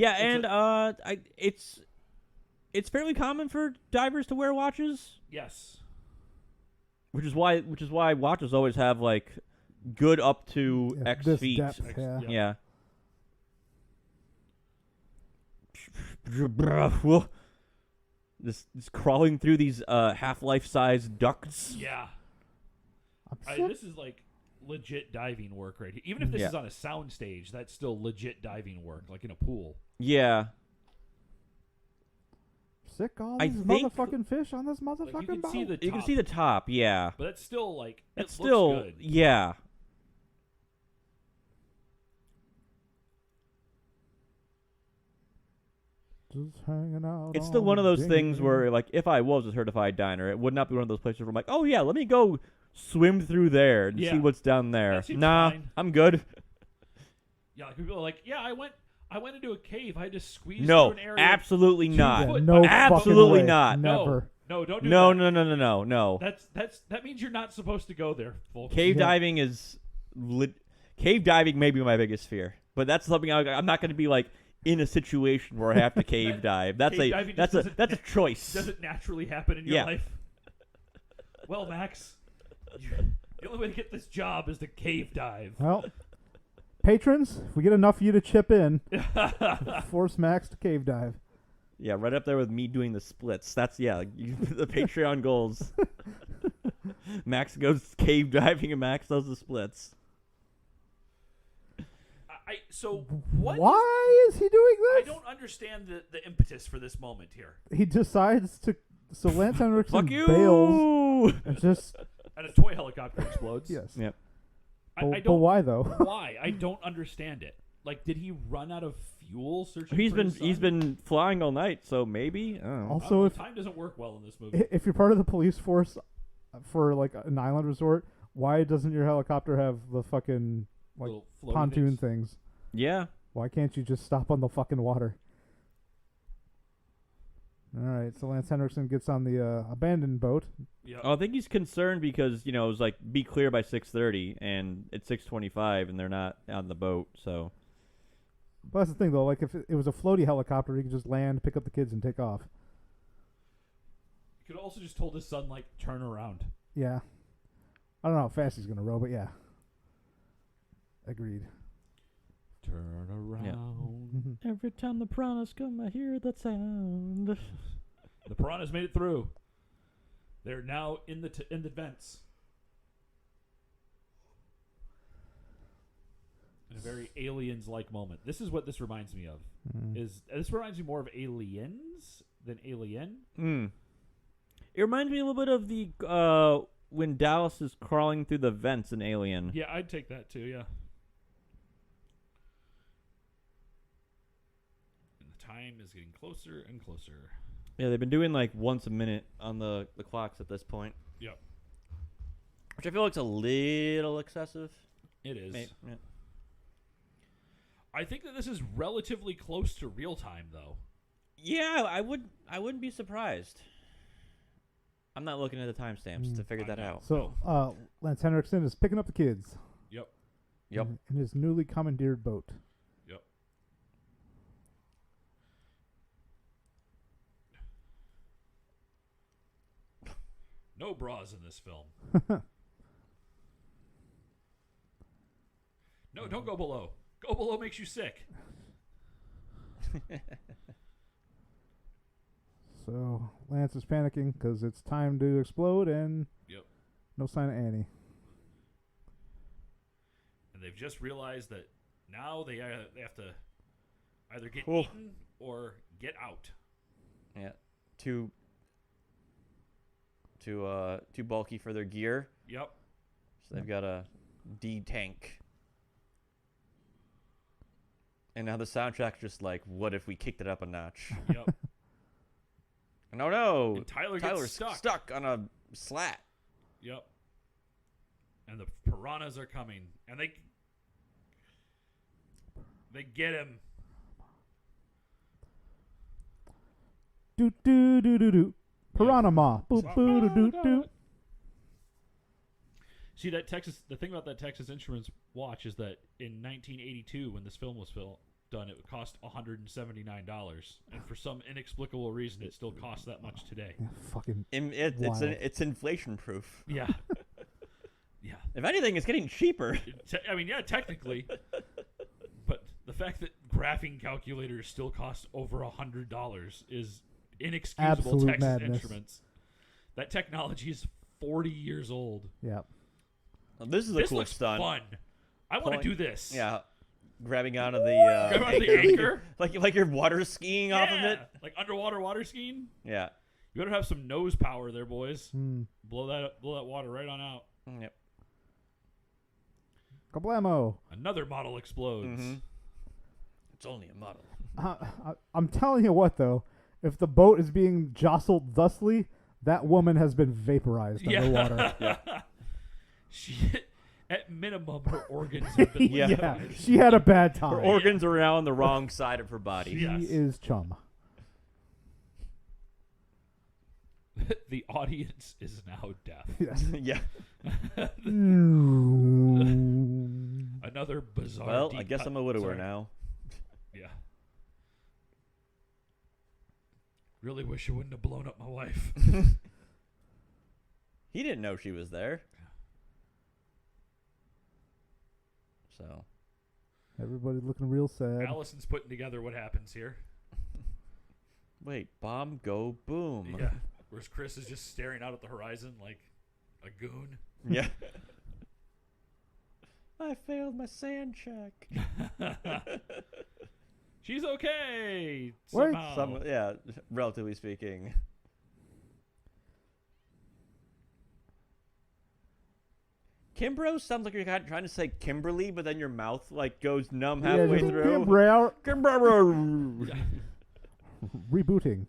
it's fairly common for divers to wear watches, yes. which is why watches always have like good up to Yeah, X this feet. depth, yeah. Yeah. Yeah. This crawling through these Half-Life size ducts. Yeah. I'm sick. This is like legit diving work right here. Even if this Yeah. is on a sound stage, that's still legit diving work, like in a pool. Yeah. Sick all I these think- motherfucking fish on this motherfucking Like you can boat. see the You can top, see the top, yeah. but that's still like It's it still looks good. yeah. Just hanging out. It's still on one of those the things dinghy. where, like, if I was a certified diner, it would not be one of those places where I'm like, oh yeah, let me go swim through there and Yeah. see what's down there. That seems Nah, fine. I'm good. Yeah, like people are like, yeah, I went into a cave. I had to squeeze No, through an area. absolutely Yeah, not. foot no by fucking Absolutely way. not. Never. No, don't do No, that. no. That means you're not supposed to go there, folks. Cave Yeah. diving is cave diving may be my biggest fear, but that's something I'm not going to be like in a situation where I have to cave dive. That's Cave diving that's just a that's a choice. Does it naturally happen in your Yeah. life? Well, Max, the only way to get this job is to cave dive. Well, patrons, if we get enough of you to chip in, force Max to cave dive. Yeah, right up there with me doing the splits. That's the Patreon goals. Max goes cave diving and Max does the splits. So what? Why is he doing I this? don't understand the impetus for this moment here. He decides to. So Lance Henriksen Fuck you. bails and just And a toy helicopter explodes. yes. Yep. I But don't. why though? Why? I don't understand it. Like, did he run out of fuel searching? He's for been his son? he's been flying all night, so maybe. I don't know. Also, if time doesn't work well in this movie. if you're part of the police force for like an island resort, why doesn't your helicopter have the fucking like Little floaty pontoon things. things? Yeah. Why can't you just stop on the fucking water? All right, so Lance Henriksen gets on the abandoned boat. Yeah. I think he's concerned because it was like be clear by 6:30 and it's 6:25 and they're not on the boat. So But that's the thing though, like if it was a floaty helicopter, he could just land, pick up the kids, and take off. He could also just told his son, like, turn around. Yeah. I don't know how fast he's gonna row, but yeah. Agreed. Turn around. every time the piranhas come, I hear that sound. The piranhas made it through. They're now in the vents. In a very aliens-like moment. This is what this reminds me of. This reminds me more of Aliens than Alien. It reminds me a little bit of the when Dallas is crawling through the vents in Alien. Yeah, I'd take that too, yeah. And the time is getting closer and closer. Yeah, they've been doing like once a minute on the clocks at this point. Yep. Which I feel like is a little excessive. It is. Maybe, yeah. I think that this is relatively close to real time, though. Yeah, I wouldn't be surprised. I'm not looking at the timestamps to figure that out. So, Lance Henriksen is picking up the kids. Yep. In his newly commandeered boat. Yep. No bras in this film. No, don't go below. Go below makes you sick. So Lance is panicking because it's time to explode, and no sign of Annie. And they've just realized that now they have to either get eaten or get out. Yeah, too bulky for their gear. Yep. So they've got a D-tank. And now the soundtrack's just like, what if we kicked it up a notch? Yep. No. And Tyler's gets stuck on a slat. Yep. And the piranhas are coming, and they get him. Do do do do do. Piranha Ma. Boop boo do do do. See, the thing about that Texas Instruments watch is that in 1982, when this film was done, it would cost $179, and for some inexplicable reason, it still costs that much today. Yeah, fucking. It's inflation proof. Yeah. Yeah. If anything, it's getting cheaper. I mean, yeah, technically, but the fact that graphing calculators still cost over $100 is inexcusable. Absolute Texas madness. Instruments. That technology is 40 years old. Yeah. Well, this is a cool looks stunt. fun. I want to do this. Yeah. Grabbing onto the Grab onto the anchor. like you're water skiing off of it. Like underwater water skiing. Yeah. You better have some nose power there, boys. Blow that water right on out. Yep. Kablamo. Another model explodes. Mm-hmm. It's only a model. I'm telling you what, though, if the boat is being jostled thusly, that woman has been vaporized underwater. Yeah. At minimum, her organs have been Yeah, she had a bad time. Her organs are on the wrong side of her body. She is chum. The audience is now deaf. Yes. Yeah. Another bizarre. Well, I guess I'm a widower Sorry. now. Yeah. Really wish you wouldn't have blown up my wife. He didn't know she was there. So. Everybody's looking real sad. Allison's putting together what happens here. Wait, bomb, go, boom. Yeah. Whereas Chris is just staring out at the horizon like a goon. Yeah. I failed my sand check. She's okay. Wait. Somehow. Yeah, relatively speaking. Kimbrough sounds like you're trying to say Kimberly, but then your mouth like goes numb halfway through. Kimbrough. Rebooting.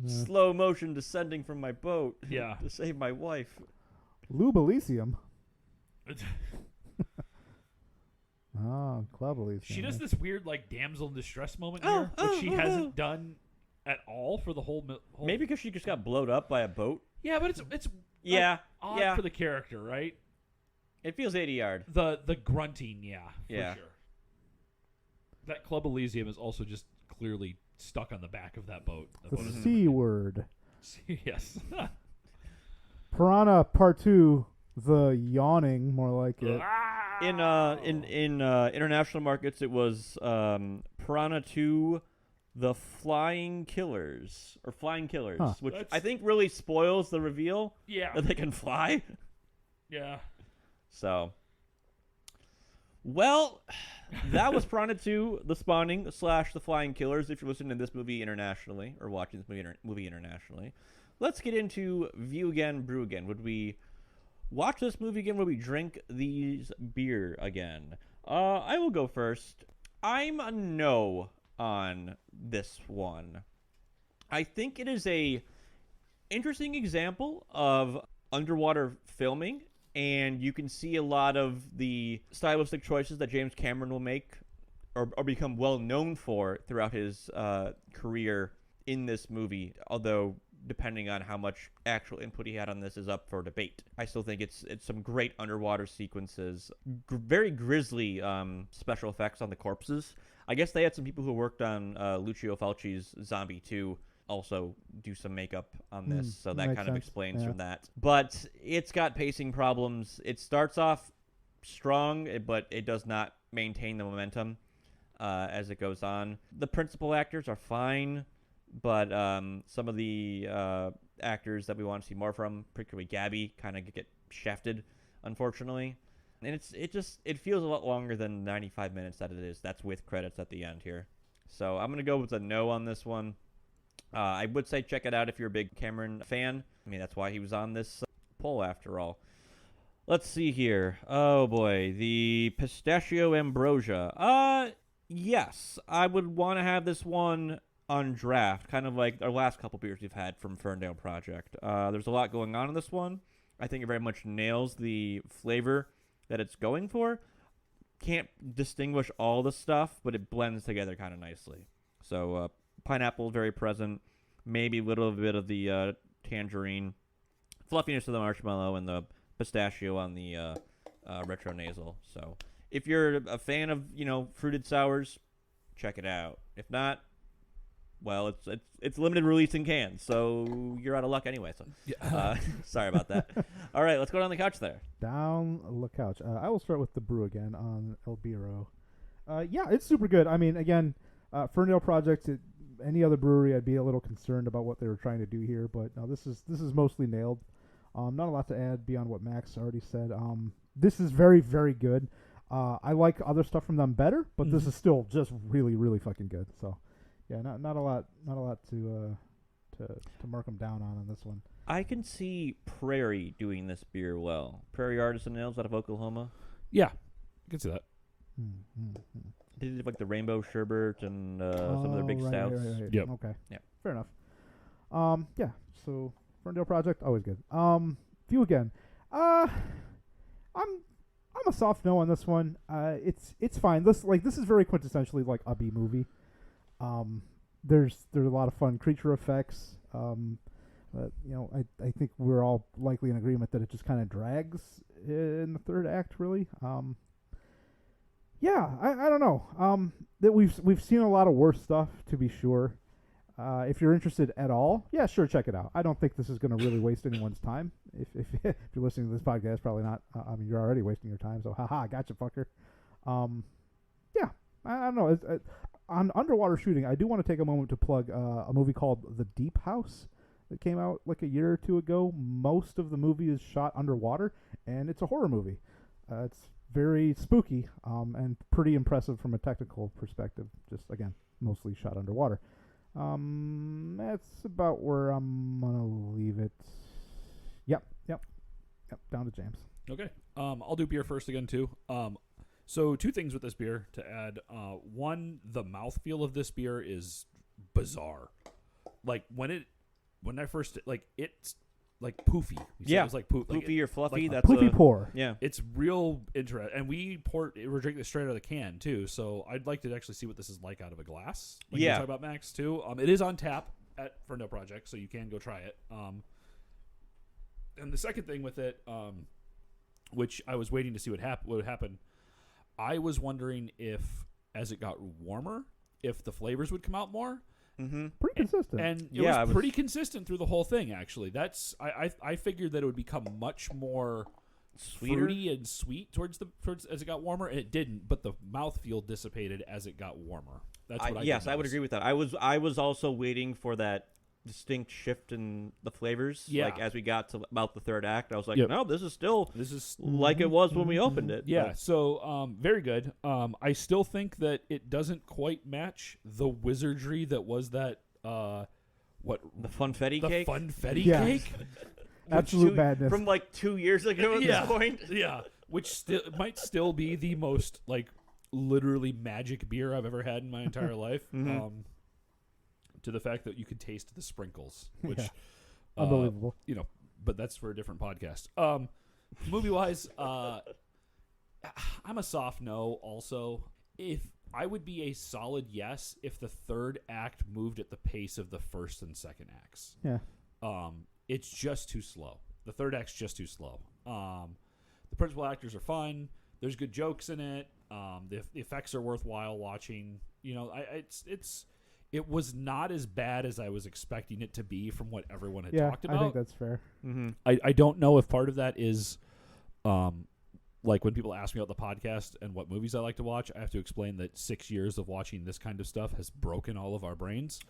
Slow motion descending from my boat. Yeah. To save my wife. Lube Elysium. Club Elysium. She does this weird like damsel in distress moment here, which she hasn't done at all for the whole. Maybe because she just got blowed up by a boat. Yeah, but it's yeah, odd yeah. for the character, right? It feels 80 yard. The grunting, for Yeah. sure. That Club Elysium is also just clearly stuck on the back of that boat. The C word. Yes. Piranha Part 2, the yawning, more like it. In international markets, it was Piranha 2, the Flying Killers, which I think really spoils the reveal Yeah. that they can fly. Yeah. So, well, that was Piranha 2, The Spawning / The Flying Killers, if you're listening to this movie internationally or watching this movie internationally. let's get into View Again, Brew Again. Would we watch this movie again? Would we drink these beer again? I will go first. I'm a no on this one. I think it is a interesting example of underwater filming, and you can see a lot of the stylistic choices that James Cameron will make or become well known for throughout his career in this movie, although depending on how much actual input he had on this is up for debate. I still think it's some great underwater sequences, very grisly special effects on the corpses. I guess they had some people who worked on Lucio Fulci's Zombie 2 also do some makeup on this, so that kind of explains from that. But it's got pacing problems. It starts off strong, but it does not maintain the momentum as it goes on. The principal actors are fine, but some of the actors that we want to see more from, particularly Gabby, kind of get shafted, unfortunately. And it feels a lot longer than 95 minutes that it is. That's with credits at the end here. So I'm going to go with a no on this one. I would say check it out if you're a big Cameron fan. I mean, that's why he was on this poll after all. Let's see here. Oh boy, the Pistachio Ambrosia. Yes, I would want to have this one on draft, kind of like our last couple beers we've had from Ferndale Project. There's a lot going on in this one. I think it very much nails the flavor that it's going for. Can't distinguish all the stuff, but it blends together kind of nicely. So pineapple very present, maybe a little bit of the tangerine, fluffiness of the marshmallow, and the pistachio on the retro nasal. So if you're a fan of fruited sours, check it out. If not, well, it's limited release in cans, so you're out of luck anyway. So sorry about that. All right, let's go down the couch there. Down the couch. I will start with the Brew Again on El Biro. Yeah, it's super good. I mean, again, Ferndale Project. Any other brewery, I'd be a little concerned about what they were trying to do here, but no, this is mostly nailed. Not a lot to add beyond what Max already said. This is very, very good. I like other stuff from them better, but this is still just really, really fucking good. So, yeah, not a lot to mark them down on this one. I can see Prairie doing this beer well. Prairie Artisan Ales out of Oklahoma. Yeah, I can see that. They did like the Rainbow Sherbet and some of their big stouts. Right. Yep. Okay. Yeah. Fair enough. Yeah. So Ferndale Project, always good. View Again. I'm a soft no on this one. It's fine. This is very quintessentially like a B movie. There's a lot of fun creature effects. I think we're all likely in agreement that it just kind of drags in the third act, really. Yeah, I don't know. That we've seen a lot of worse stuff, to be sure. If you're interested at all, yeah, sure, check it out. I don't think this is going to really waste anyone's time. If you're listening to this podcast, probably not. I mean, you're already wasting your time, so haha, gotcha, fucker. Yeah, I don't know. On underwater shooting, I do want to take a moment to plug a movie called The Deep House that came out like a year or two ago. Most of the movie is shot underwater, and it's a horror movie. It's very spooky and pretty impressive from a technical perspective. Just, again, mostly shot underwater. That's about where I'm going to leave it. Yep. Down to James. Okay. I'll do beer first again, too. So two things with this beer to add. One, the mouthfeel of this beer is bizarre. Like, when I first, like, it's like poofy. Yeah, it's like poofy or fluffy. Like that's poofy pour. Yeah, it's we're drinking this straight out of the can too. So I'd like to actually see what this is like out of a glass. Like you talk about Max too. It is on tap at Ferndale Project, so you can go try it. And the second thing with it, which I was waiting to see what would happen. I was wondering if, as it got warmer, if the flavors would come out more. Mm-hmm. Pretty consistent, and it was pretty consistent through the whole thing. Actually, I figured that it would become much more fruity and sweet towards as it got warmer, and it didn't. But the mouthfeel dissipated as it got warmer. That's what I would agree with that. I was also waiting for that distinct shift in the flavors. Yeah. Like as we got to about the third act, I was like, no, this is like it was when we opened it. Yeah. But. So very good. I still think that it doesn't quite match the wizardry that was that What The funfetti the cake? funfetti Yes. cake? Absolute madness. From like 2 years ago at Yeah. this point. Yeah, which might still be the most like literally magic beer I've ever had in my entire life. Mhm. To the fact that you could taste the sprinkles, which Yeah. Unbelievable. but that's for a different podcast. Movie wise, I'm a soft no. Also, if I would be a solid yes if the third act moved at the pace of the first and second acts. Yeah. It's just too slow. The third act's just too slow. The principal actors are fun. There's good jokes in it. The effects are worthwhile watching. It was not as bad as I was expecting it to be from what everyone had talked about. I think that's fair. Mm-hmm. I don't know if part of that is, like when people ask me about the podcast and what movies I like to watch, I have to explain that 6 years of watching this kind of stuff has broken all of our brains.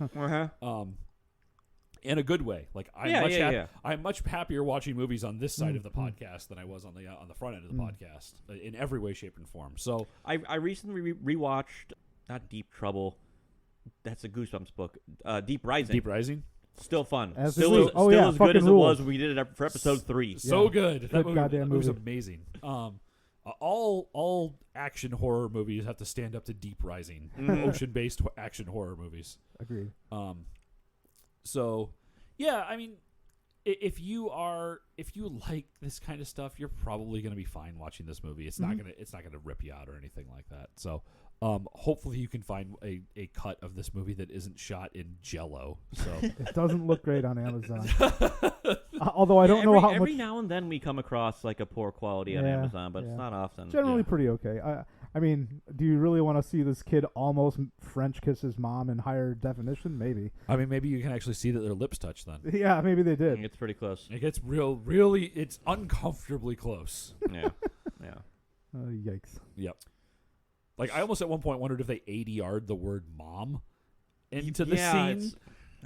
In a good way. Like I'm much happier watching movies on this side of the podcast than I was on the front end of the podcast in every way, shape, and form. So I recently rewatched not Deep Trouble. That's a Goosebumps book. Deep Rising. Deep Rising, Still fun. As Still it is. Oh, yeah, as good fucking as it rules. was when we did it for episode 3. so Yeah. good. Good goddamn movie was movie. amazing. All action horror movies have to stand up to Deep Rising. Ocean-based action horror movies. Agreed. So, yeah, I mean, if you like this kind of stuff, you're probably going to be fine watching this movie. It's not gonna rip you out or anything like that. So, hopefully you can find a cut of this movie that isn't shot in Jello. So It doesn't look great on Amazon. Although I don't know how every much. now and then we come across like a poor quality on Yeah, Amazon, but yeah. it's not often. Generally pretty okay. I mean, do you really want to see this kid almost French kiss his mom in higher definition? Maybe. I mean, maybe you can actually see that their lips touch then. Yeah, maybe they I did. think it's pretty close. It gets really, it's uncomfortably close. Yeah, yeah. Yikes. Yep. Like, I almost at one point wondered if they ADR'd the word mom into the scene.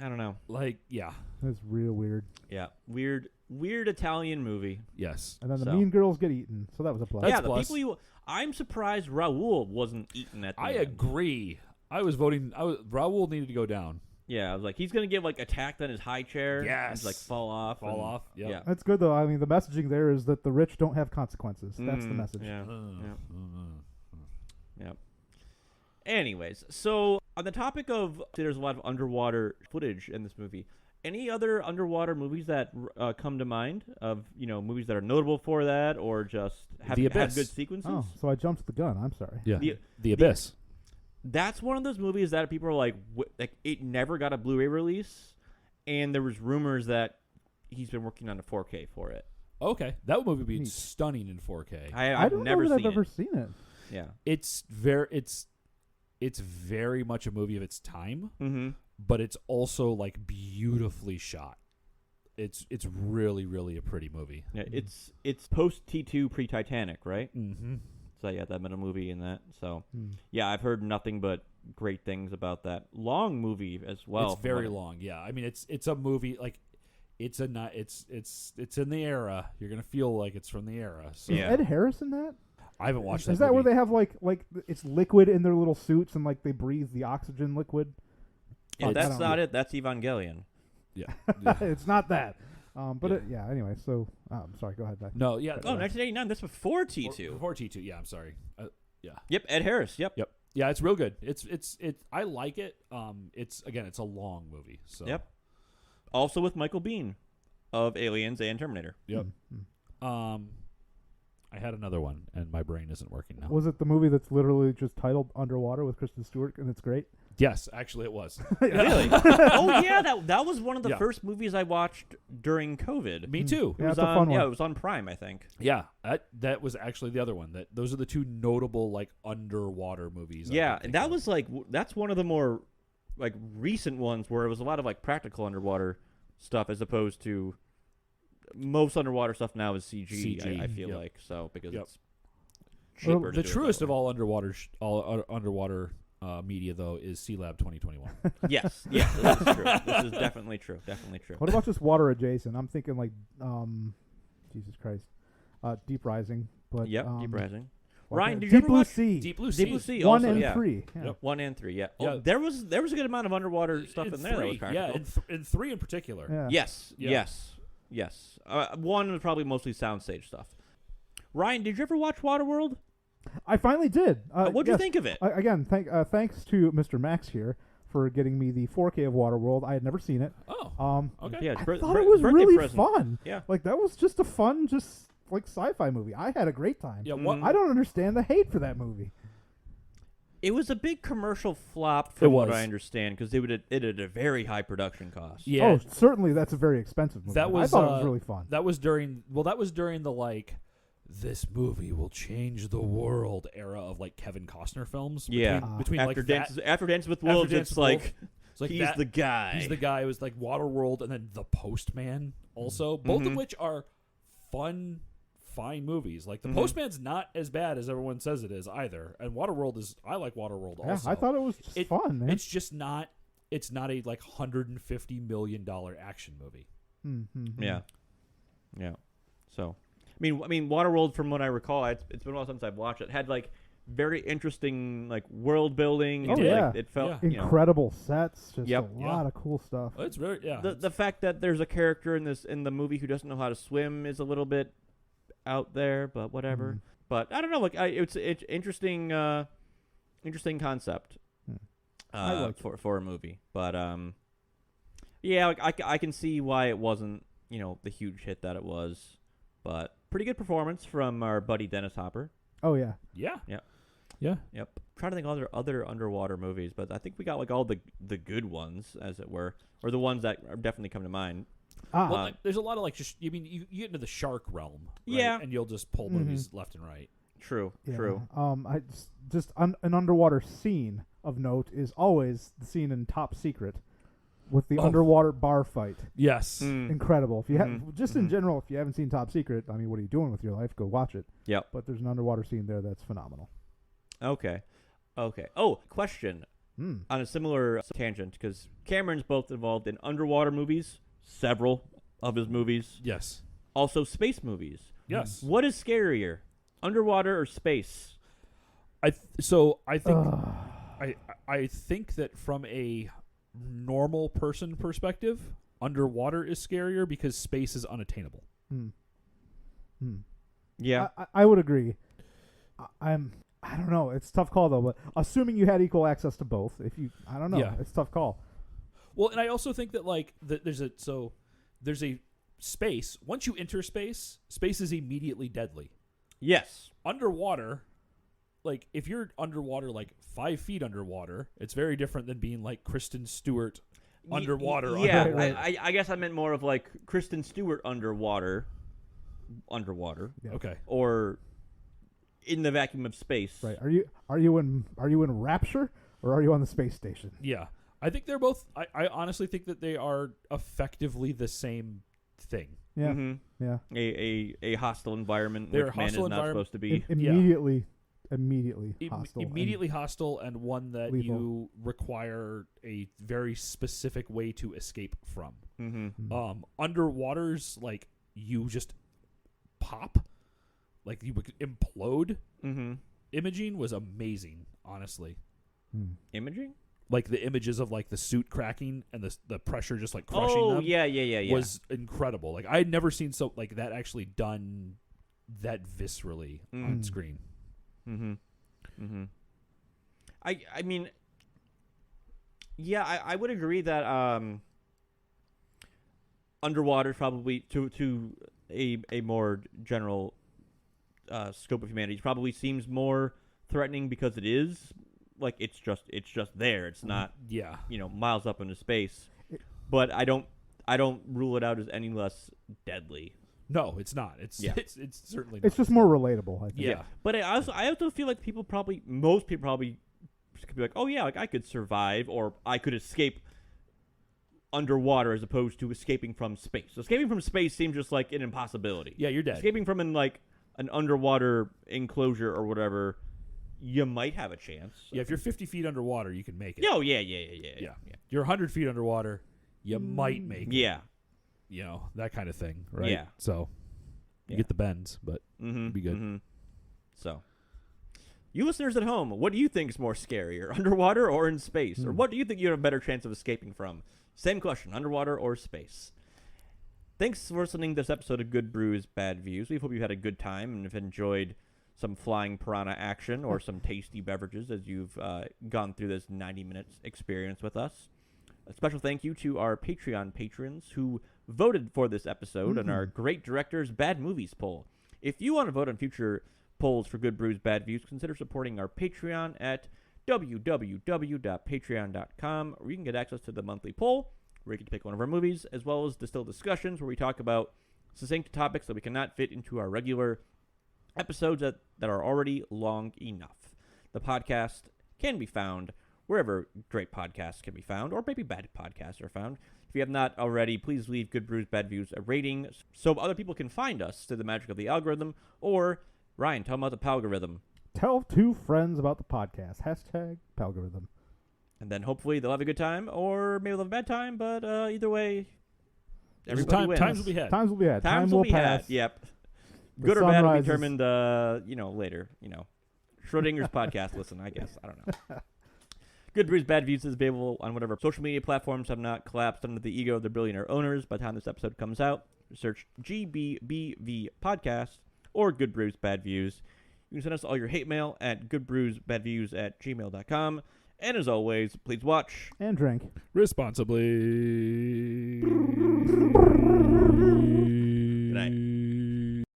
I don't know. Like, yeah. That's real weird. Yeah, weird Italian movie. Yes. And then the So. mean girls get eaten, so that was a plus. Yeah, the plus. people. I'm surprised Raul wasn't eaten at the I end. agree. Raul needed to go down. Yeah, I was like, he's gonna get like attacked on his high chair. Yes. And just, like fall off. Yep. Yeah. That's good though. I mean, the messaging there is that the rich don't have consequences. That's the message. Yeah. Yeah. Anyways, so on the topic of there's a lot of underwater footage in this movie. Any other underwater movies that come to mind of movies that are notable for that, or just have good sequences? Oh, so I jumped the gun. I'm sorry. Yeah. The Abyss. That's one of those movies that people are like it never got a Blu-ray release, and there was rumors that he's been working on a 4K for it. Okay. That movie would be stunning in 4K. I've don't never know that seen I've ever it. seen it. Yeah. It's very much a movie of its time, Mm-hmm. but it's also like beautifully shot. It's really, really a pretty movie. Yeah, it's post T2 pre Titanic, right? Mm-hmm. So yeah, that been a movie in that. So yeah, I've heard nothing but great things about that long movie as well. It's very long. Yeah, I mean it's a movie like it's in the era. You're gonna feel like it's from the era. So. Is Yeah. Ed Harris in that? I haven't watched that. Is that movie. where they have like it's liquid in their little suits and like they breathe the oxygen liquid? Yeah, I that's don't not know. it. That's Evangelion. Yeah. It's not that. Anyway. So I'm sorry. Go ahead. Zach. No. Yeah. Oh, 1989. That's before T2. Before T2. Yeah. I'm sorry. Yep, Ed Harris. Yep. Yep. Yeah, it's real good. It's I like it. It's a long movie. So. Yep. Also with Michael Biehn of Aliens and Terminator. Yep. I had another one, and my brain isn't working now. Was it the movie that's literally just titled Underwater with Kristen Stewart and it's great? Yes, actually, it was. Really? Oh yeah, that was one of the Yeah. first movies I watched during COVID. Me too. It Yeah, was it's a on fun one. it was on Prime, I think. Yeah, that was actually the other one. Those are the two notable like underwater movies. Yeah, and that was like that's one of the more like recent ones where it was a lot of like practical underwater stuff as opposed to most underwater stuff now is CG. I feel like so because it's cheaper. Well, to the do it truest that of way. all underwater media though is Sea Lab 2021. Yes, this is true. This is definitely true. Definitely true. What about just water adjacent? I'm thinking like Jesus Christ, Deep Rising. But Yep, Deep Rising. Ryan, did you Deep ever Blue watch Sea. Deep Blue Deep Sea. Blue Sea? 1 also, and yeah. 3. Yeah. Yep. 1 and 3, yeah. Yeah. Oh, there was a good amount of underwater stuff in there that was kind of cool. in 3 in particular. Yeah. Yes, Yeah. yes. 1 was probably mostly soundstage stuff. Ryan, did you ever watch Waterworld? I finally did. What'd you yes. think of it? Again, thanks to Mr. Max here for getting me the 4K of Waterworld. I had never seen it. Oh. Okay. Yeah, I thought it was birthday really present. fun. Yeah. Like, that was just a fun, like sci-fi movie. I had a great time. Yeah. What? I don't understand the hate for that movie. It was a big commercial flop from what was. I understand because it had a very high production cost. Yeah. Oh, certainly that's a very expensive movie. That was. I thought it was really fun. That was during. Well, that was during the like. This movie will change the world era of like Kevin Costner films. Yeah. Between After like Dances, that, after Dances with Wolves, Dances it's with like, Wolves, it's like he's that- the guy. He's the guy. It was like Waterworld and then The Postman also, both of which are fun, fine movies. Like The Postman's not as bad as everyone says it is either, and Waterworld is. I like Waterworld Yeah, also. I thought it was just fun, man. It's just not. It's not a like $150 million action movie. Mm-hmm. Yeah. So, I mean, Waterworld, from what I recall, it's been a while since I've watched it. Had like very interesting like world building. Oh, and, yeah. like, it felt Incredible sets, just Yep. a lot of cool stuff. It's very The fact that there's a character in the movie who doesn't know how to swim is a little bit out there, but whatever. Mhm. But I don't know. Like, it's interesting, interesting concept I like for a movie. But yeah, like I can see why it wasn't the huge hit that it was. But pretty good performance from our buddy Dennis Hopper. Oh yeah. Yeah. Yep. Yeah. Yep. Trying to think of other underwater movies, but I think we got like all the good ones, as it were, or the ones that are definitely come to mind. Ah, Well, like, there's a lot of like just you get into the shark realm, right? Yeah. and you'll just pull movies left and right. True. yeah. True. I just an underwater scene of note is always the scene in Top Secret with the underwater bar fight. Yes. Incredible. If you have Mhm. in general, if you haven't seen Top Secret, I mean, what are you doing with your life? Go watch it. Yep. But there's an underwater scene there that's phenomenal. Okay. Oh, question. On a similar tangent, because Cameron's both involved in underwater movies, several of his movies, Yes. also space movies. Yes. What is scarier, underwater or space? I think that from a normal person perspective, underwater is scarier because space is unattainable. Yeah. I would agree. I don't know. It's a tough call though. But assuming you had equal access to both, I don't know. Yeah. It's a tough call. Well, and I also think that like there's a space. Once you enter space is immediately deadly. Yes. Underwater, like if you're underwater like 5 feet underwater, it's very different than being like Kristen Stewart underwater. Yeah. Right. I guess I meant more of like Kristen Stewart underwater. Yeah. Okay. Or in the vacuum of space. Right. Are you in Rapture or are you on the space station? Yeah. I think they're both. I honestly think that they are effectively the same thing. Yeah. Mm-hmm. Yeah. A hostile environment They're which a man is hostile not supposed to be. Immediately hostile. Immediately hostile, and one that lethal. you require a very specific way to escape from. Mm-hmm. Underwater's like you just pop, like you would implode. Mm-hmm. Imaging was amazing, honestly. Imaging? Like the images of like the suit cracking and the pressure just like crushing them. Yeah. Was incredible. Like I had never seen so like that actually done that viscerally on screen. Mm-hmm. Mm-hmm. I mean, yeah, I would agree that underwater is probably to a more general scope of humanity probably seems more threatening because it is like it's just there. It's not miles up into space. But I don't rule it out as any less deadly. No, it's not. It's certainly not. It's just more relatable, I think. Yeah. But I also feel like most people probably could be like, oh yeah, like I could survive or I could escape underwater as opposed to escaping from space. So escaping from space seems just like an impossibility. Yeah, you're dead. Escaping from an underwater enclosure or whatever, you might have a chance. Yeah, if you're 50 feet underwater, you can make it. Oh yeah. You're 100 feet underwater, you might make it. Yeah. You know, that kind of thing, right? Yeah. So you get the bends, but it'd be good. Mm-hmm. So, You listeners at home, what do you think is more scarier, underwater or in space? Or what do you think you have a better chance of escaping from? Same question, underwater or space? Thanks for listening to this episode of Good Brews, Bad Views. We hope you had a good time and have enjoyed some flying piranha action or some tasty beverages as you've gone through this 90 minutes experience with us. A special thank you to our Patreon patrons who voted for this episode on our Great Directors Bad Movies poll. If you want to vote on future polls for Good Brews, Bad Views, consider supporting our Patreon at www.patreon.com, where you can get access to the monthly poll, where you can pick one of our movies, as well as distilled discussions where we talk about succinct topics that we cannot fit into our regular episodes that are already long enough. The podcast can be found wherever great podcasts can be found, or maybe bad podcasts are found. If you have not already, please leave Good Brews, Bad Views a rating so other people can find us through the magic of the algorithm. Or, Ryan, tell them about the palgorithm. Tell 2 friends about the podcast. Hashtag palgorithm. And then hopefully they'll have a good time, or maybe they'll have a bad time, but either way, everybody wins. Times will be had. Times will be had. Times Time will will be pass. had, yep. The Good or bad will be sun determined, later, Schrodinger's podcast, listen, I guess. I don't know. Good Brews, Bad Views is available on whatever social media platforms have not collapsed under the ego of the billionaire owners by the time this episode comes out. Search GBBV Podcast or Good Brews, Bad Views. You can send us all your hate mail at goodbrewsbadviews@gmail.com. And as always, please watch And drink responsibly.